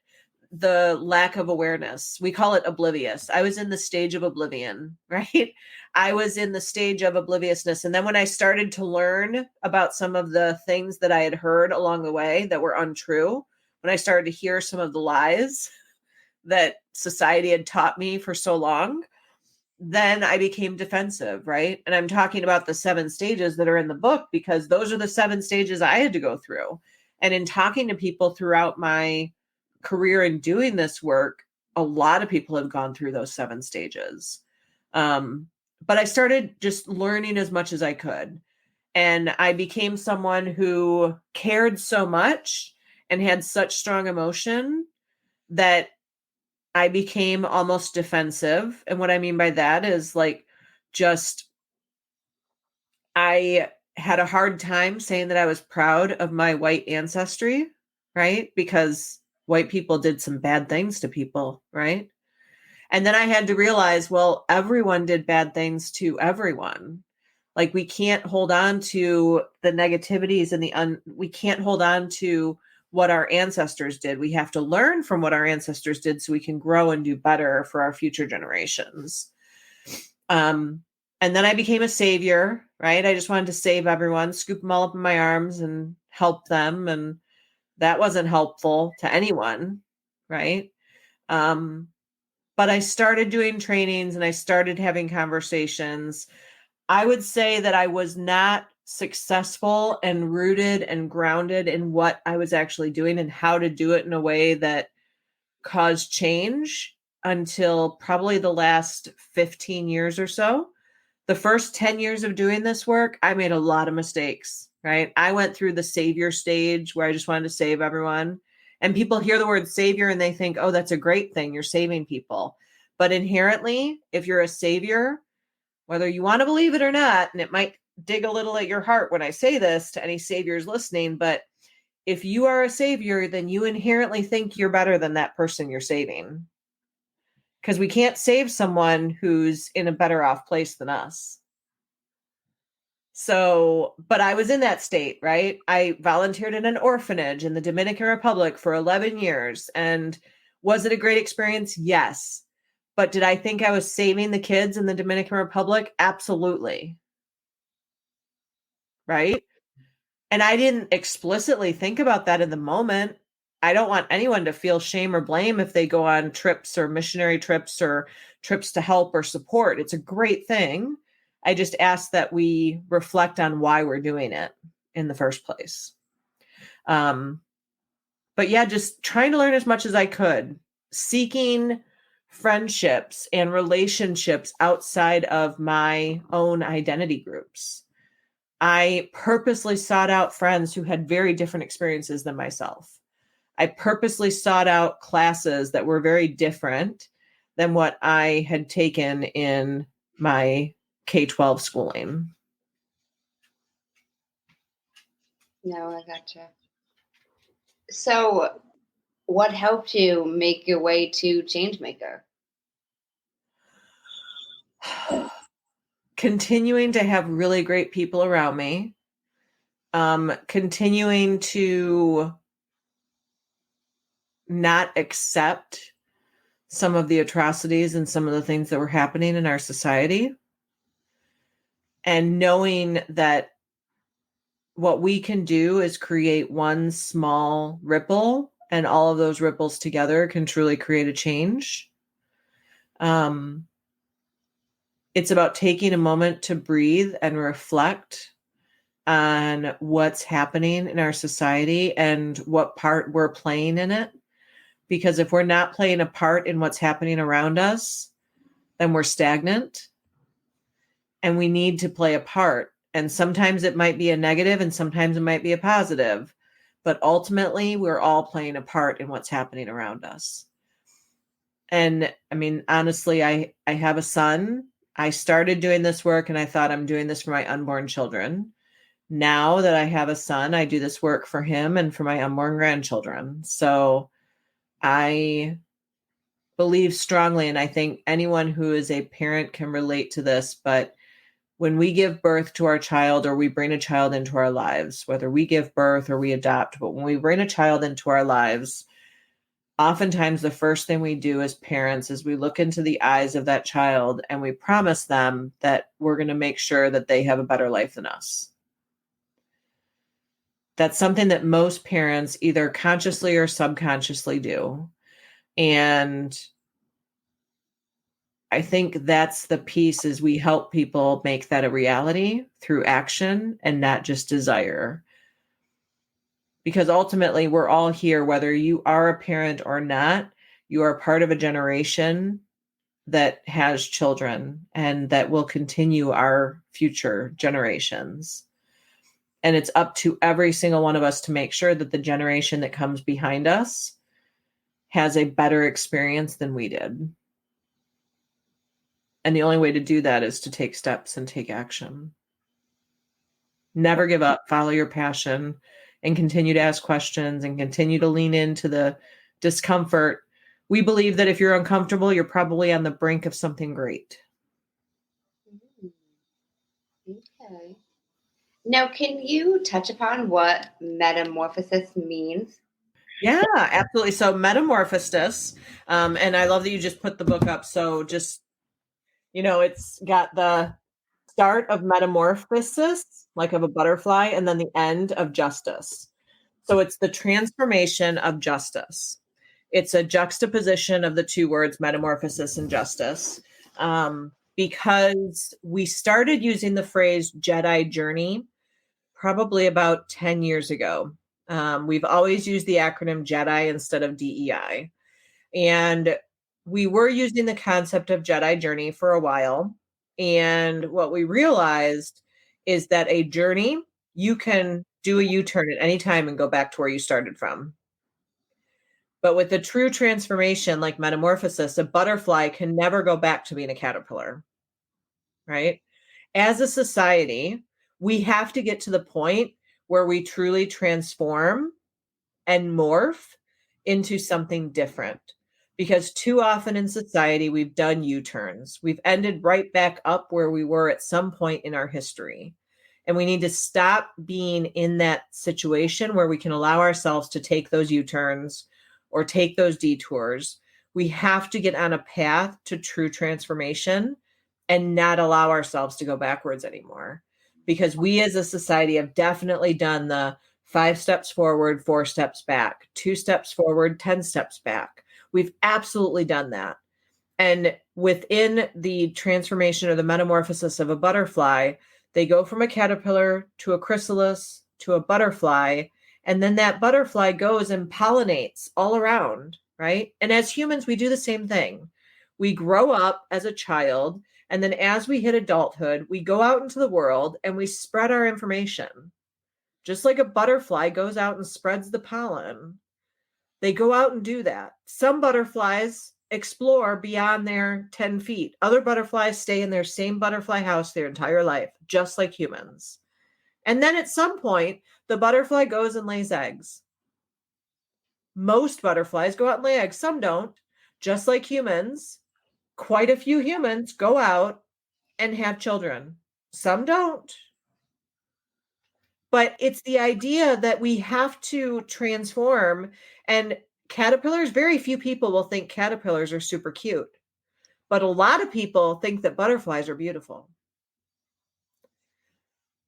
the lack of awareness. We call it oblivious. I was in the stage of oblivion, right? I was in the stage of obliviousness. And then when I started to learn about some of the things that I had heard along the way that were untrue, when I started to hear some of the lies that society had taught me for so long, then I became defensive, right? And I'm talking about the 7 stages that are in the book because those are the 7 stages I had to go through. And in talking to people throughout my career in doing this work, a lot of people have gone through those 7 stages. But I started just learning as much as I could. And I became someone who cared so much and had such strong emotion that I became almost defensive. And what I mean by that is like, just, I had a hard time saying that I was proud of my white ancestry, right? Because white people did some bad things to people, right? And then I had to realize, well, everyone did bad things to everyone. Like we can't hold on to the negativities and we can't hold on to what our ancestors did. We have to learn from what our ancestors did so we can grow and do better for our future generations. And then I became a savior, right? I just wanted to save everyone, scoop them all up in my arms and help them. And that wasn't helpful to anyone, right? But I started doing trainings and I started having conversations. I would say that I was not successful and rooted and grounded in what I was actually doing and how to do it in a way that caused change until probably the last 15 years or so. The first 10 years of doing this work, I made a lot of mistakes, right? I went through the savior stage where I just wanted to save everyone. And people hear the word savior and they think, oh, that's a great thing. You're saving people. But inherently, if you're a savior, whether you want to believe it or not, and it might dig a little at your heart when I say this to any saviors listening, but if you are a savior, then you inherently think you're better than that person you're saving. Because we can't save someone who's in a better off place than us. So, but I was in that state, right? I volunteered in an orphanage in the Dominican Republic for 11 years. And was it a great experience? Yes. But did I think I was saving the kids in the Dominican Republic? Absolutely. Right? And I didn't explicitly think about that in the moment. I don't want anyone to feel shame or blame if they go on trips or missionary trips or trips to help or support. It's a great thing. I just ask that we reflect on why we're doing it in the first place. But yeah, just trying to learn as much as I could, seeking friendships and relationships outside of my own identity groups. I purposely sought out friends who had very different experiences than myself. I purposely sought out classes that were very different than what I had taken in my K-12 schooling. No, I gotcha. So, what helped you make your way to Changemaker? Continuing to have really great people around me, continuing to not accept some of the atrocities and some of the things that were happening in our society, and knowing that what we can do is create one small ripple, and all of those ripples together can truly create a change. It's about taking a moment to breathe and reflect on what's happening in our society and what part we're playing in it. Because if we're not playing a part in what's happening around us, then we're stagnant, and we need to play a part. And sometimes it might be a negative and sometimes it might be a positive, but ultimately we're all playing a part in what's happening around us. And I mean, honestly, I have a son. I started doing this work and I thought, I'm doing this for my unborn children. Now that I have a son, I do this work for him and for my unborn grandchildren. So I believe strongly, and I think anyone who is a parent can relate to this, but when we give birth to our child, or we bring a child into our lives, whether we give birth or we adopt, but when we bring a child into our lives, oftentimes the first thing we do as parents is we look into the eyes of that child and we promise them that we're going to make sure that they have a better life than us. That's something that most parents either consciously or subconsciously do. And I think that's the piece, is we help people make that a reality through action and not just desire. Because ultimately we're all here, whether you are a parent or not, you are part of a generation that has children and that will continue our future generations. And it's up to every single one of us to make sure that the generation that comes behind us has a better experience than we did. And the only way to do that is to take steps and take action. Never give up, follow your passion, and continue to ask questions and continue to lean into the discomfort. We believe that if you're uncomfortable, you're probably on the brink of something great. Okay. Now, can you touch upon what metamorphosis means? Yeah, absolutely. So Metamorphostice, and I love that you just put the book up. So just, it's got the start of metamorphosis, like of a butterfly, and then the end of justice. So it's the transformation of justice. It's a juxtaposition of the two words, metamorphosis and justice, because we started using the phrase Jedi journey probably about 10 years ago. We've always used the acronym Jedi instead of DEI. And we were using the concept of Jedi journey for a while. And what we realized is that a journey, you can do a U-turn at any time and go back to where you started from. But with a true transformation like metamorphosis, a butterfly can never go back to being a caterpillar, right? As a society, we have to get to the point where we truly transform and morph into something different. Because too often in society, we've done U-turns. We've ended right back up where we were at some point in our history. And we need to stop being in that situation where we can allow ourselves to take those U-turns or take those detours. We have to get on a path to true transformation and not allow ourselves to go backwards anymore. Because we as a society have definitely done the 5 steps forward, 4 steps back, 2 steps forward, 10 steps back. We've absolutely done that. And within the transformation or the metamorphosis of a butterfly, they go from a caterpillar to a chrysalis to a butterfly. And then that butterfly goes and pollinates all around, right? And as humans, we do the same thing. We grow up as a child, and then as we hit adulthood, we go out into the world and we spread our information. Just like a butterfly goes out and spreads the pollen. They go out and do that. Some butterflies explore beyond their 10 feet. Other butterflies stay in their same butterfly house their entire life, just like humans. And then at some point, the butterfly goes and lays eggs. Most butterflies go out and lay eggs. Some don't. Just like humans, quite a few humans go out and have children. Some don't. But it's the idea that we have to transform. And caterpillars, very few people will think caterpillars are super cute. But a lot of people think that butterflies are beautiful.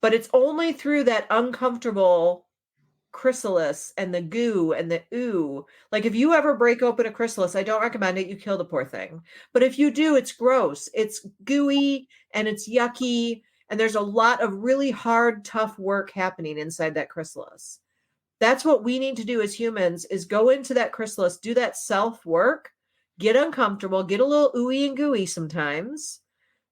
But it's only through that uncomfortable chrysalis and the goo and the ooh. Like if you ever break open a chrysalis, I don't recommend it. You kill the poor thing. But if you do, it's gross. It's gooey and it's yucky. And there's a lot of really hard, tough work happening inside that chrysalis. That's what we need to do as humans is go into that chrysalis, do that self-work, get uncomfortable, get a little ooey and gooey sometimes.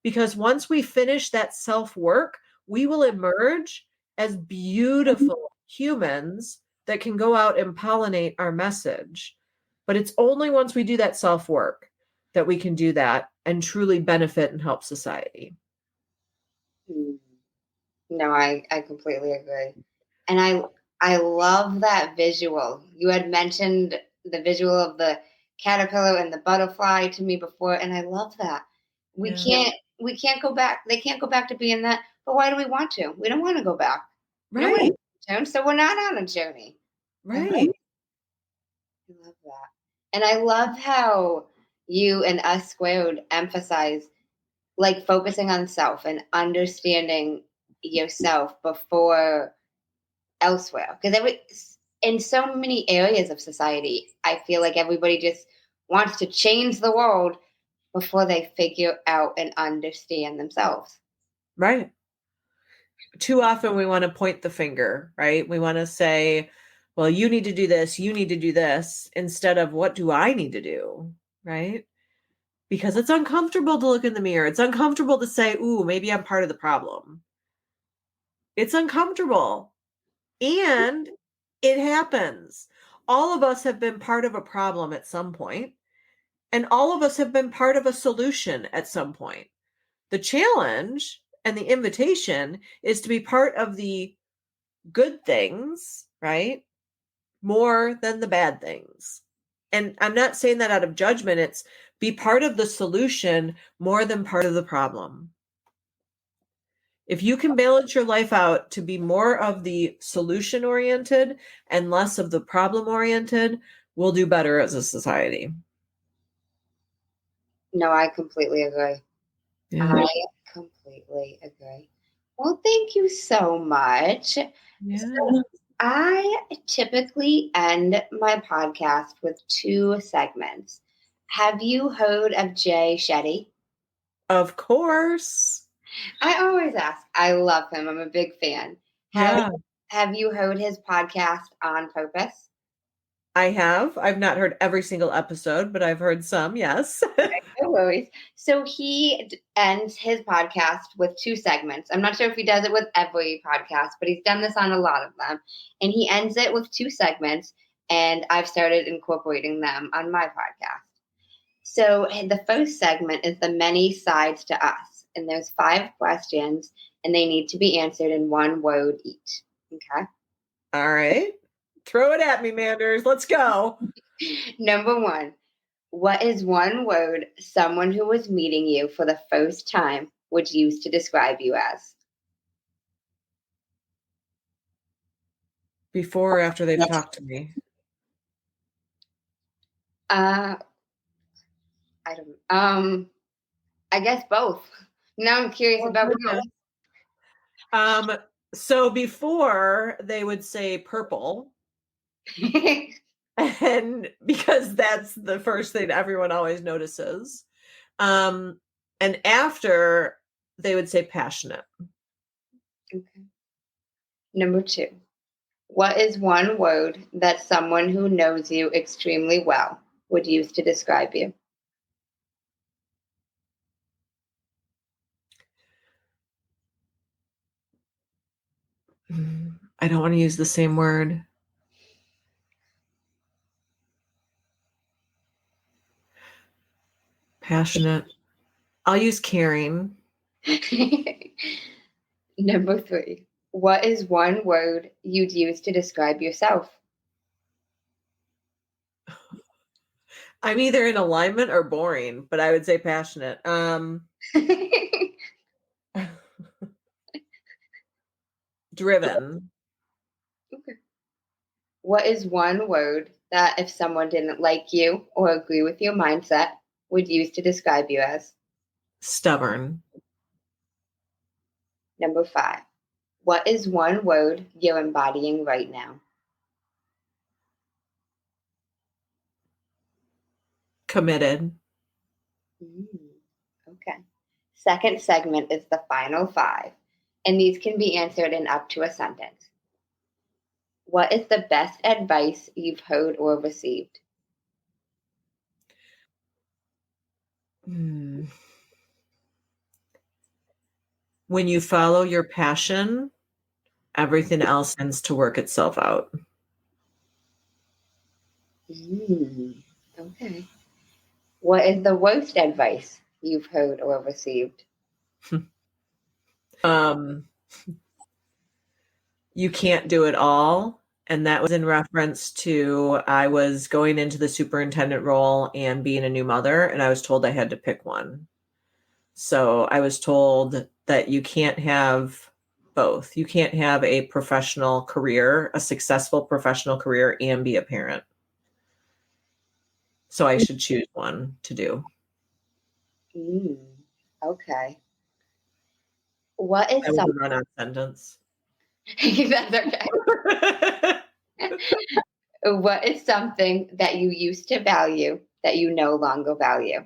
Because once we finish that self-work, we will emerge as beautiful humans that can go out and pollinate our message. But it's only once we do that self-work that we can do that and truly benefit and help society. No, I completely agree. And I love that visual. You had mentioned the visual of the caterpillar and the butterfly to me before, and I love that. We can't go back. They can't go back to being that. But why do we want to? We don't want to go back. Right. So we're not on a journey. Right. I love that. And I love how you and Us Squared emphasize like focusing on self and understanding yourself before elsewhere. Because in so many areas of society, I feel like everybody just wants to change the world before they figure out and understand themselves. Right. Too often we want to point the finger, right? We want to say, well, you need to do this, you need to do this, instead of what do I need to do, right? Because it's uncomfortable to look in the mirror. It's uncomfortable to say, ooh, maybe I'm part of the problem. It's uncomfortable. And it happens. All of us have been part of a problem at some point, and all of us have been part of a solution at some point. The challenge and the invitation is to be part of the good things, right? More than the bad things. And I'm not saying that out of judgment. It's be part of the solution more than part of the problem. If you can balance your life out to be more of the solution oriented and less of the problem oriented, we'll do better as a society. No, I completely agree. Yeah. I completely agree. Well, thank you so much. Yeah. So I typically end my podcast with 2 segments. Have you heard of Jay Shetty? Of course. I always ask. I love him. I'm a big fan. Have you heard his podcast On Purpose? I have. I've not heard every single episode, but I've heard some, yes. No worries. So he ends his podcast with 2 segments. I'm not sure if he does it with every podcast, but he's done this on a lot of them. And he ends it with 2 segments, and I've started incorporating them on my podcast. So the first segment is the many sides to us. And there's 5 questions, and they need to be answered in 1 word each. Okay? All right. Throw it at me, Manders. Let's go. Number 1. What is 1 word someone who was meeting you for the first time would use to describe you as? Before or after they've talked to me? I don't. I guess both. Now I'm curious about both. So before they would say purple, and because that's the first thing everyone always notices. And after they would say passionate. Okay. Number 2. What is 1 word that someone who knows you extremely well would use to describe you? I don't want to use the same word. Passionate. I'll use caring. Number 3. What is one word you'd use to describe yourself? I'm either in alignment or boring, but I would say passionate. Driven. Okay. What is one word that if someone didn't like you or agree with your mindset would use to describe you as? Stubborn. Number 5. What is one word you're embodying right now? Committed. Okay. Second segment is the final 5, and these can be answered in up to a sentence. What is the best advice you've heard or received? When you follow your passion, everything else tends to work itself out. Okay. What is the worst advice you've heard or received? You can't do it all. And that was in reference to I was going into the superintendent role and being a new mother, and I was told I had to pick one. So I was told that you can't have both. You can't have a professional career, a successful professional career, and be a parent. So I should choose one to do. Okay. What is I was a run-on sentence. That's okay. What is something that you used to value that you no longer value?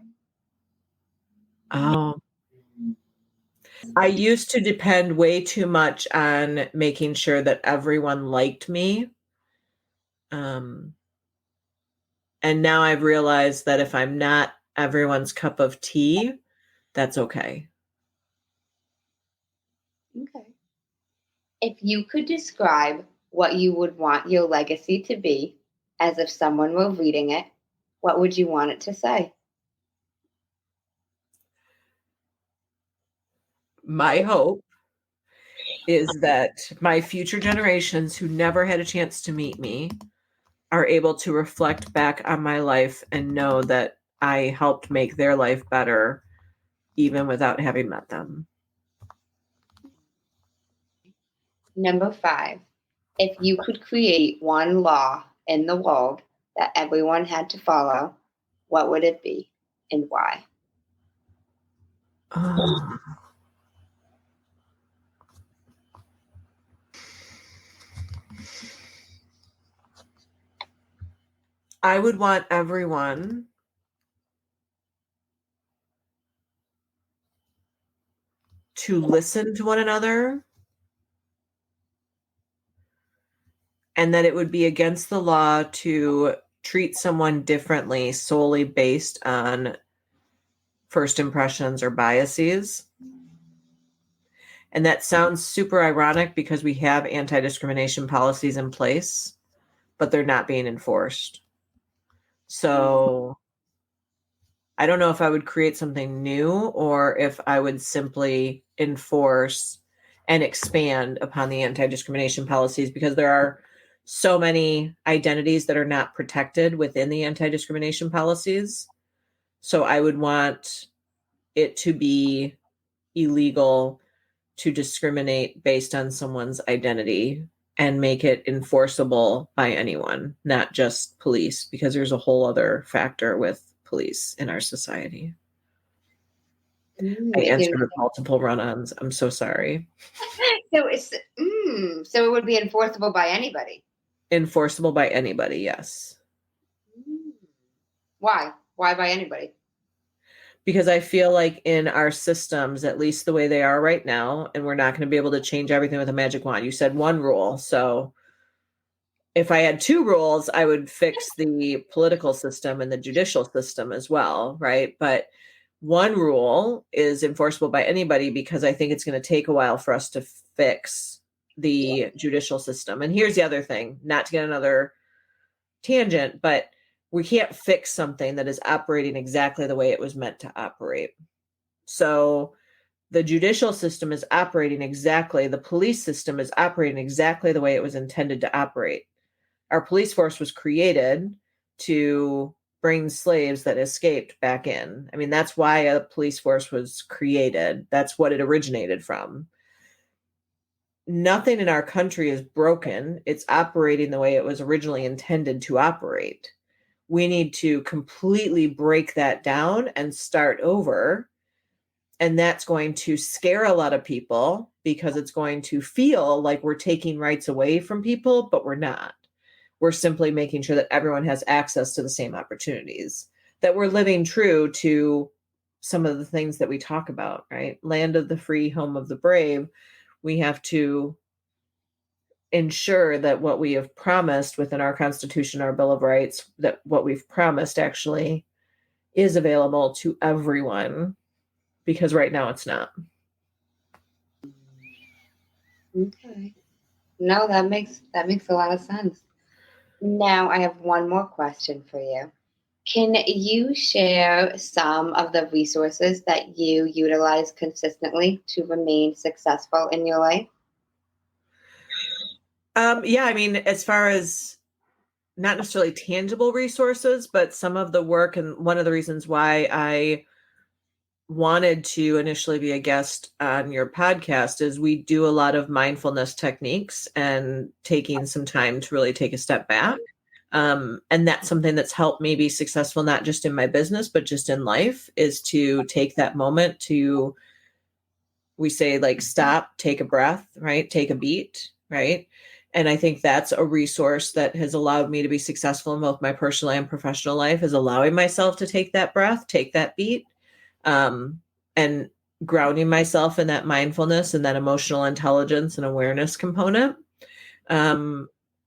Oh, I used to depend way too much on making sure that everyone liked me. And now I've realized that if I'm not everyone's cup of tea, that's okay. Okay. If you could describe what you would want your legacy to be as if someone were reading it, what would you want it to say? My hope is that my future generations who never had a chance to meet me are able to reflect back on my life and know that I helped make their life better even without having met them. Number 5, if you could create one law in the world that everyone had to follow, what would it be and why? I would want everyone to listen to one another, and that it would be against the law to treat someone differently solely based on first impressions or biases. And that sounds super ironic because we have anti-discrimination policies in place, but they're not being enforced. So I don't know if I would create something new or if I would simply enforce and expand upon the anti-discrimination policies, because there are so many identities that are not protected within the anti-discrimination policies. So I would want it to be illegal to discriminate based on someone's identity and make it enforceable by anyone, not just police, because there's a whole other factor with police in our society. I answered with multiple run-ons. I'm so sorry. So so it would be enforceable by anybody. Enforceable by anybody, yes. Why? Why by anybody? Because I feel like in our systems, at least the way they are right now, and we're not going to be able to change everything with a magic wand. You said one rule. So if I had 2 rules, I would fix the political system and the judicial system as well, right? But one rule is enforceable by anybody because I think it's going to take a while for us to fix the judicial system. And here's the other thing, not to get another tangent, but we can't fix something that is operating exactly the way it was meant to operate. So the judicial system is operating exactly, the police system is operating exactly the way it was intended to operate. Our police force was created to bring slaves that escaped back in. I mean, that's why a police force was created. That's what it originated from. Nothing in our country is broken. It's operating the way it was originally intended to operate. We need to completely break that down and start over. And that's going to scare a lot of people because it's going to feel like we're taking rights away from people, but we're not. We're simply making sure that everyone has access to the same opportunities, that we're living true to some of the things that we talk about, right? Land of the free, home of the brave. We have to ensure that what we have promised within our Constitution, our Bill of Rights, that what we've promised actually is available to everyone, because right now it's not. Okay. No, that makes a lot of sense. Now I have one more question for you. Can you share some of the resources that you utilize consistently to remain successful in your life? Yeah, I mean, as far as not necessarily tangible resources, but some of the work, and one of the reasons why I wanted to initially be a guest on your podcast is we do a lot of mindfulness techniques and taking some time to really take a step back. And that's something that's helped me be successful, not just in my business, but just in life, is to take that moment to, we say, like, stop, take a breath, right? Take a beat, right? And I think that's a resource that has allowed me to be successful in both my personal and professional life, is allowing myself to take that breath, take that beat, and grounding myself in that mindfulness and that emotional intelligence and awareness component.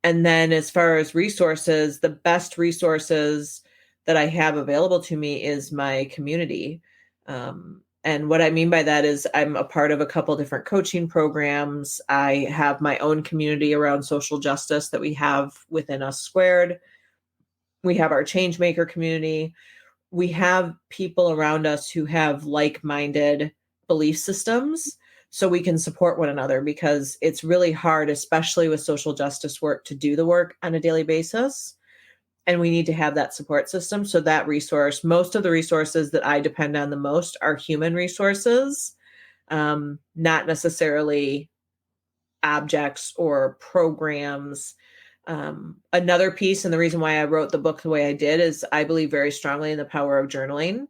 And then as far as resources, the best resources that I have available to me is my community. And what I mean by that is I'm a part of a couple different coaching programs. I have my own community around social justice that we have within Us Squared. We have our Changemaker community. We have people around us who have like-minded belief systems, so we can support one another, because it's really hard, especially with social justice work, to do the work on a daily basis. And we need to have that support system. So that resource, most of the resources that I depend on the most are human resources, not necessarily objects or programs. Another piece, and the reason why I wrote the book the way I did, is I believe very strongly in the power of journaling.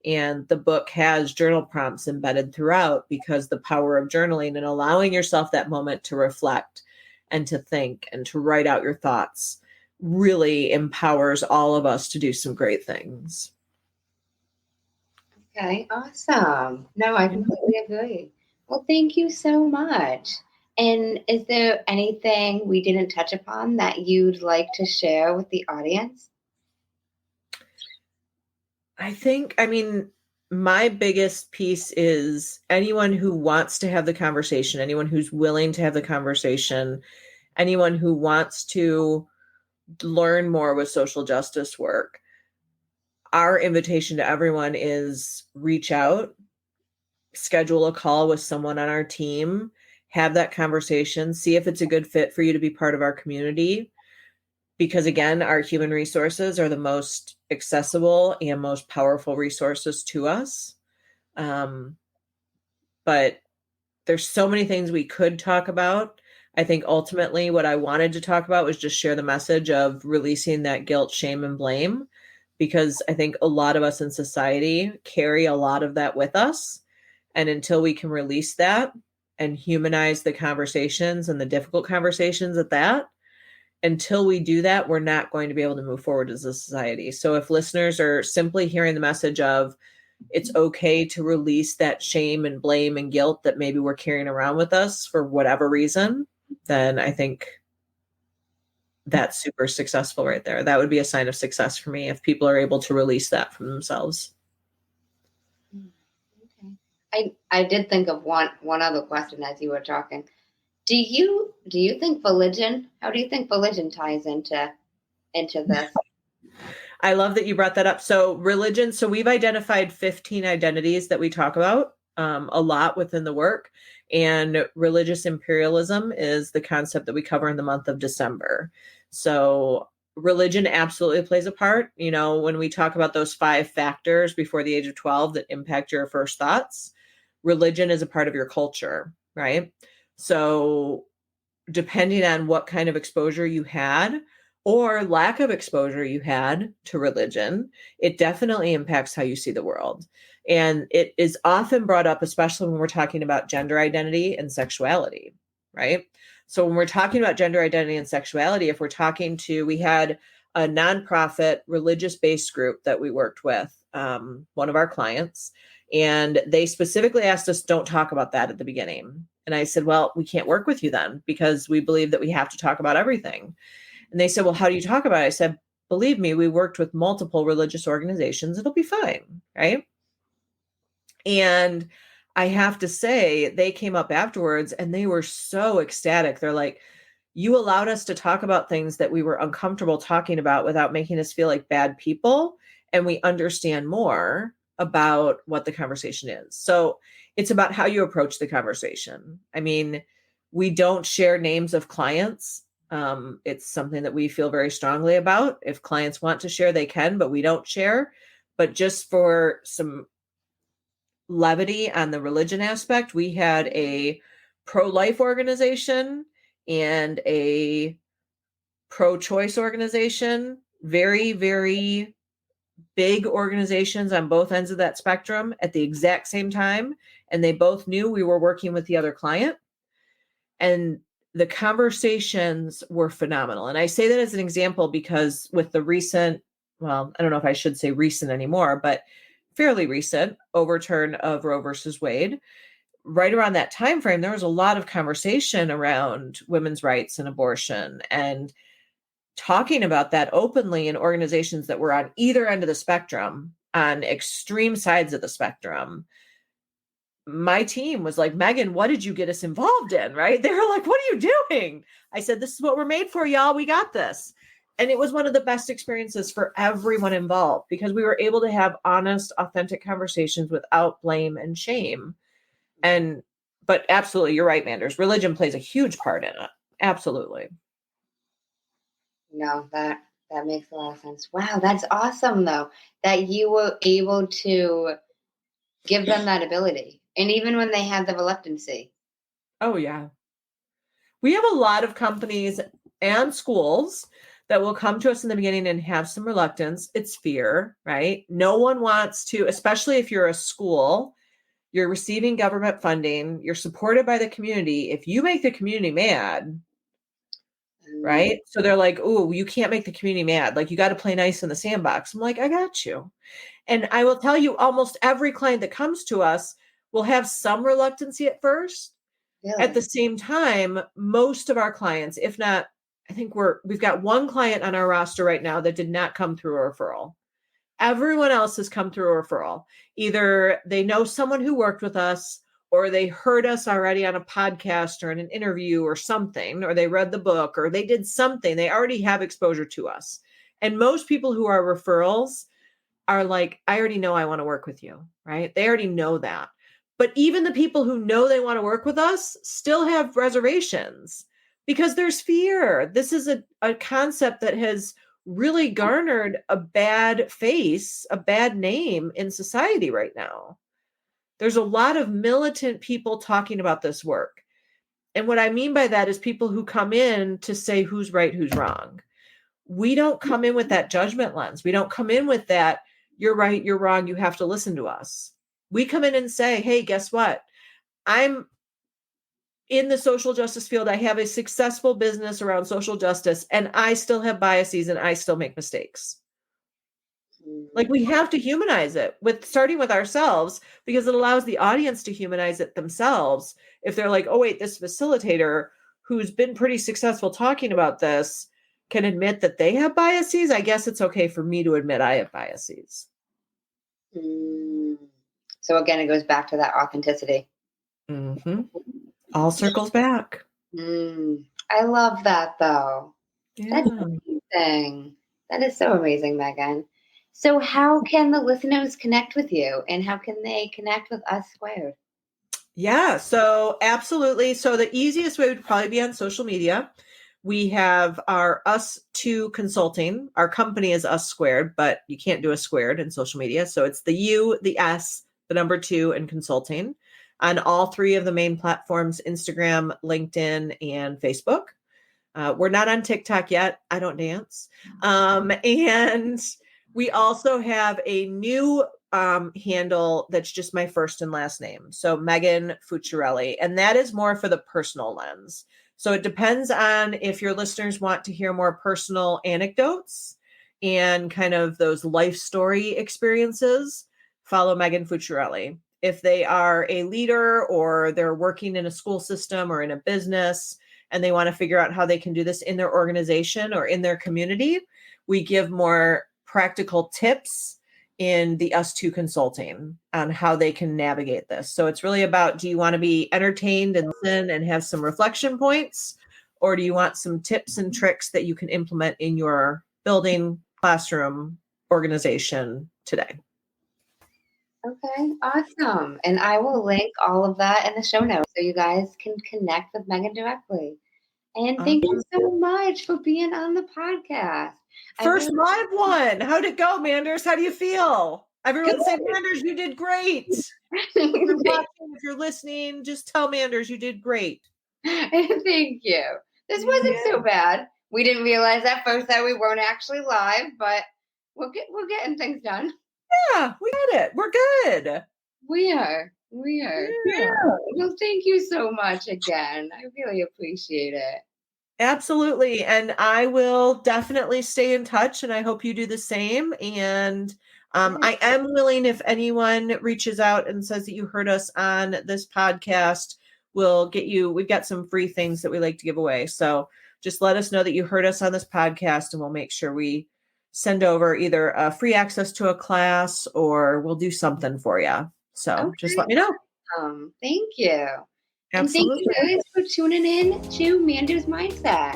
And the book has journal prompts embedded throughout, because the power of journaling and allowing yourself that moment to reflect and to think and to write out your thoughts really empowers all of us to do some great things. Okay, awesome. No, I completely agree. Well, thank you so much. And is there anything we didn't touch upon that you'd like to share with the audience? I mean, my biggest piece is anyone who wants to have the conversation, anyone who's willing to have the conversation, anyone who wants to learn more with social justice work, our invitation to everyone is reach out, schedule a call with someone on our team, have that conversation, see if it's a good fit for you to be part of our community. Because again, our human resources are the most accessible and most powerful resources to us. But there's so many things we could talk about. I think ultimately what I wanted to talk about was just share the message of releasing that guilt, shame, and blame, because I think a lot of us in society carry a lot of that with us. And until we can release that and humanize the conversations and the difficult conversations at that, until we do that, we're not going to be able to move forward as a society. So if listeners are simply hearing the message of it's okay to release that shame and blame and guilt that maybe we're carrying around with us for whatever reason, then I think that's super successful right there. That would be a sign of success for me, if people are able to release that from themselves. Okay. I did think of one other question as you were talking. Do you think religion? How do you think religion ties into this? I love that you brought that up. So religion, so we've identified 15 identities that we talk about a lot within the work. And religious imperialism is the concept that we cover in the month of December. So religion absolutely plays a part. You know, when we talk about those 5 factors before the age of 12 that impact your first thoughts, religion is a part of your culture, right? So depending on what kind of exposure you had or lack of exposure you had to religion, it definitely impacts how you see the world. And it is often brought up, especially when we're talking about gender identity and sexuality, right? So when we're talking about gender identity and sexuality, if we're talking to, we had a nonprofit religious-based group that we worked with, one of our clients, and they specifically asked us, don't talk about that at the beginning. And I said, well, we can't work with you then because we believe that we have to talk about everything. And they said, well, how do you talk about it? I said, believe me, we worked with multiple religious organizations. It'll be fine. Right. And I have to say, they came up afterwards and they were so ecstatic. They're like, you allowed us to talk about things that we were uncomfortable talking about without making us feel like bad people. And we understand more about what the conversation is. So it's about how you approach the conversation. I mean, we don't share names of clients. It's something that we feel very strongly about. If clients want to share, they can, but we don't share. But just for some levity on the religion aspect, we had a pro-life organization and a pro-choice organization, very, very big organizations on both ends of that spectrum at the exact same time. And they both knew we were working with the other client. And the conversations were phenomenal. And I say that as an example because with the recent, well, I don't know if I should say recent anymore, but fairly recent overturn of Roe versus Wade, right around that time frame, there was a lot of conversation around women's rights and abortion and talking about that openly in organizations that were on either end of the spectrum, on extreme sides of the spectrum. My team was like, Megan, what did you get us involved in? Right? They were like, what are you doing? I said, this is what we're made for, y'all. We got this. And it was one of the best experiences for everyone involved because we were able to have honest, authentic conversations without blame and shame. But absolutely, you're right, Manders. Religion plays a huge part in it. Absolutely. No, that makes a lot of sense. Wow, that's awesome though, that you were able to give them that ability. And even when they had the reluctancy. Oh, yeah. We have a lot of companies and schools that will come to us in the beginning and have some reluctance. It's fear, right? No one wants to, especially if you're a school, you're receiving government funding, you're supported by the community. If you make the community mad, right? So they're like, oh, you can't make the community mad. Like, you got to play nice in the sandbox. I'm like, I got you. And I will tell you, almost every client that comes to us will have some reluctancy at first. Really? At the same time, most of our clients, if not, I think we've got one client on our roster right now that did not come through a referral. Everyone else has come through a referral. Either they know someone who worked with us, or they heard us already on a podcast or in an interview or something, or they read the book, or they did something. They already have exposure to us. And most people who are referrals are like, I already know I want to work with you, right? They already know that. But even the people who know they want to work with us still have reservations because there's fear. This is a concept that has really garnered a bad face, a bad name in society right now. There's a lot of militant people talking about this work. And what I mean by that is people who come in to say who's right, who's wrong. We don't come in with that judgment lens. We don't come in with that, you're right, you're wrong, you have to listen to us. We come in and say, hey, guess what? I'm in the social justice field. I have a successful business around social justice, and I still have biases and I still make mistakes. Like, we have to humanize it starting with ourselves because it allows the audience to humanize it themselves. If they're like, oh, wait, this facilitator who's been pretty successful talking about this can admit that they have biases, I guess it's okay for me to admit I have biases. So again, it goes back to that authenticity. Mm-hmm. All circles back. I love that, though. That's Yeah. amazing. That is so amazing, Megan. So how can the listeners connect with you, and how can they connect with Us Squared? Yeah, so absolutely. So the easiest way would probably be on social media. We have our US2 Consulting. Our company is Us Squared, but you can't do a squared in social media. So it's the U, the S, the number 2, and consulting on all 3 of the main platforms: Instagram, LinkedIn, and Facebook. We're not on TikTok yet. I don't dance. And we also have a new handle that's just my first and last name. So Megan Fuciarelli. And that is more for the personal lens. So it depends on if your listeners want to hear more personal anecdotes and kind of those life story experiences, follow Megan Fuciarelli. If they are a leader or they're working in a school system or in a business and they want to figure out how they can do this in their organization or in their community, we give more practical tips in the US2 Consulting on how they can navigate this. So it's really about, do you want to be entertained and listen and have some reflection points, or do you want some tips and tricks that you can implement in your building, classroom, organization today? Okay, awesome. And I will link all of that in the show notes so you guys can connect with Megan directly. And thank you so much for being on the podcast. First live one. How'd it go, Manders? How do you feel? Everyone say, Manders, you did great. If you're watching, if you're listening, just tell Manders you did great. Thank you. This wasn't so bad. We didn't realize at first that we weren't actually live, but we're getting things done. Yeah, we got it. We're good. We are. Yeah. Well, thank you so much again. I really appreciate it. Absolutely. And I will definitely stay in touch, and I hope you do the same. And I am willing, if anyone reaches out and says that you heard us on this podcast, we've got some free things that we like to give away. So just let us know that you heard us on this podcast, and we'll make sure we send over either a free access to a class or we'll do something for you. So just let me know. Thank you. Absolutely. And thank you guys for tuning in to Mander's Mindset.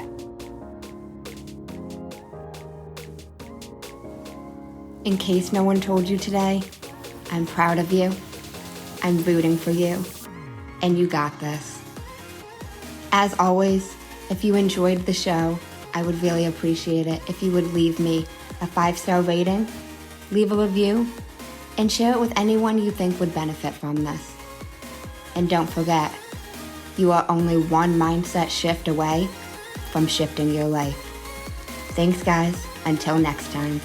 In case no one told you today, I'm proud of you. I'm rooting for you. And you got this. As always, if you enjoyed the show, I would really appreciate it if you would leave me a 5-star rating, leave a review, and share it with anyone you think would benefit from this. And don't forget, you are only one mindset shift away from shifting your life. Thanks, guys. Until next time.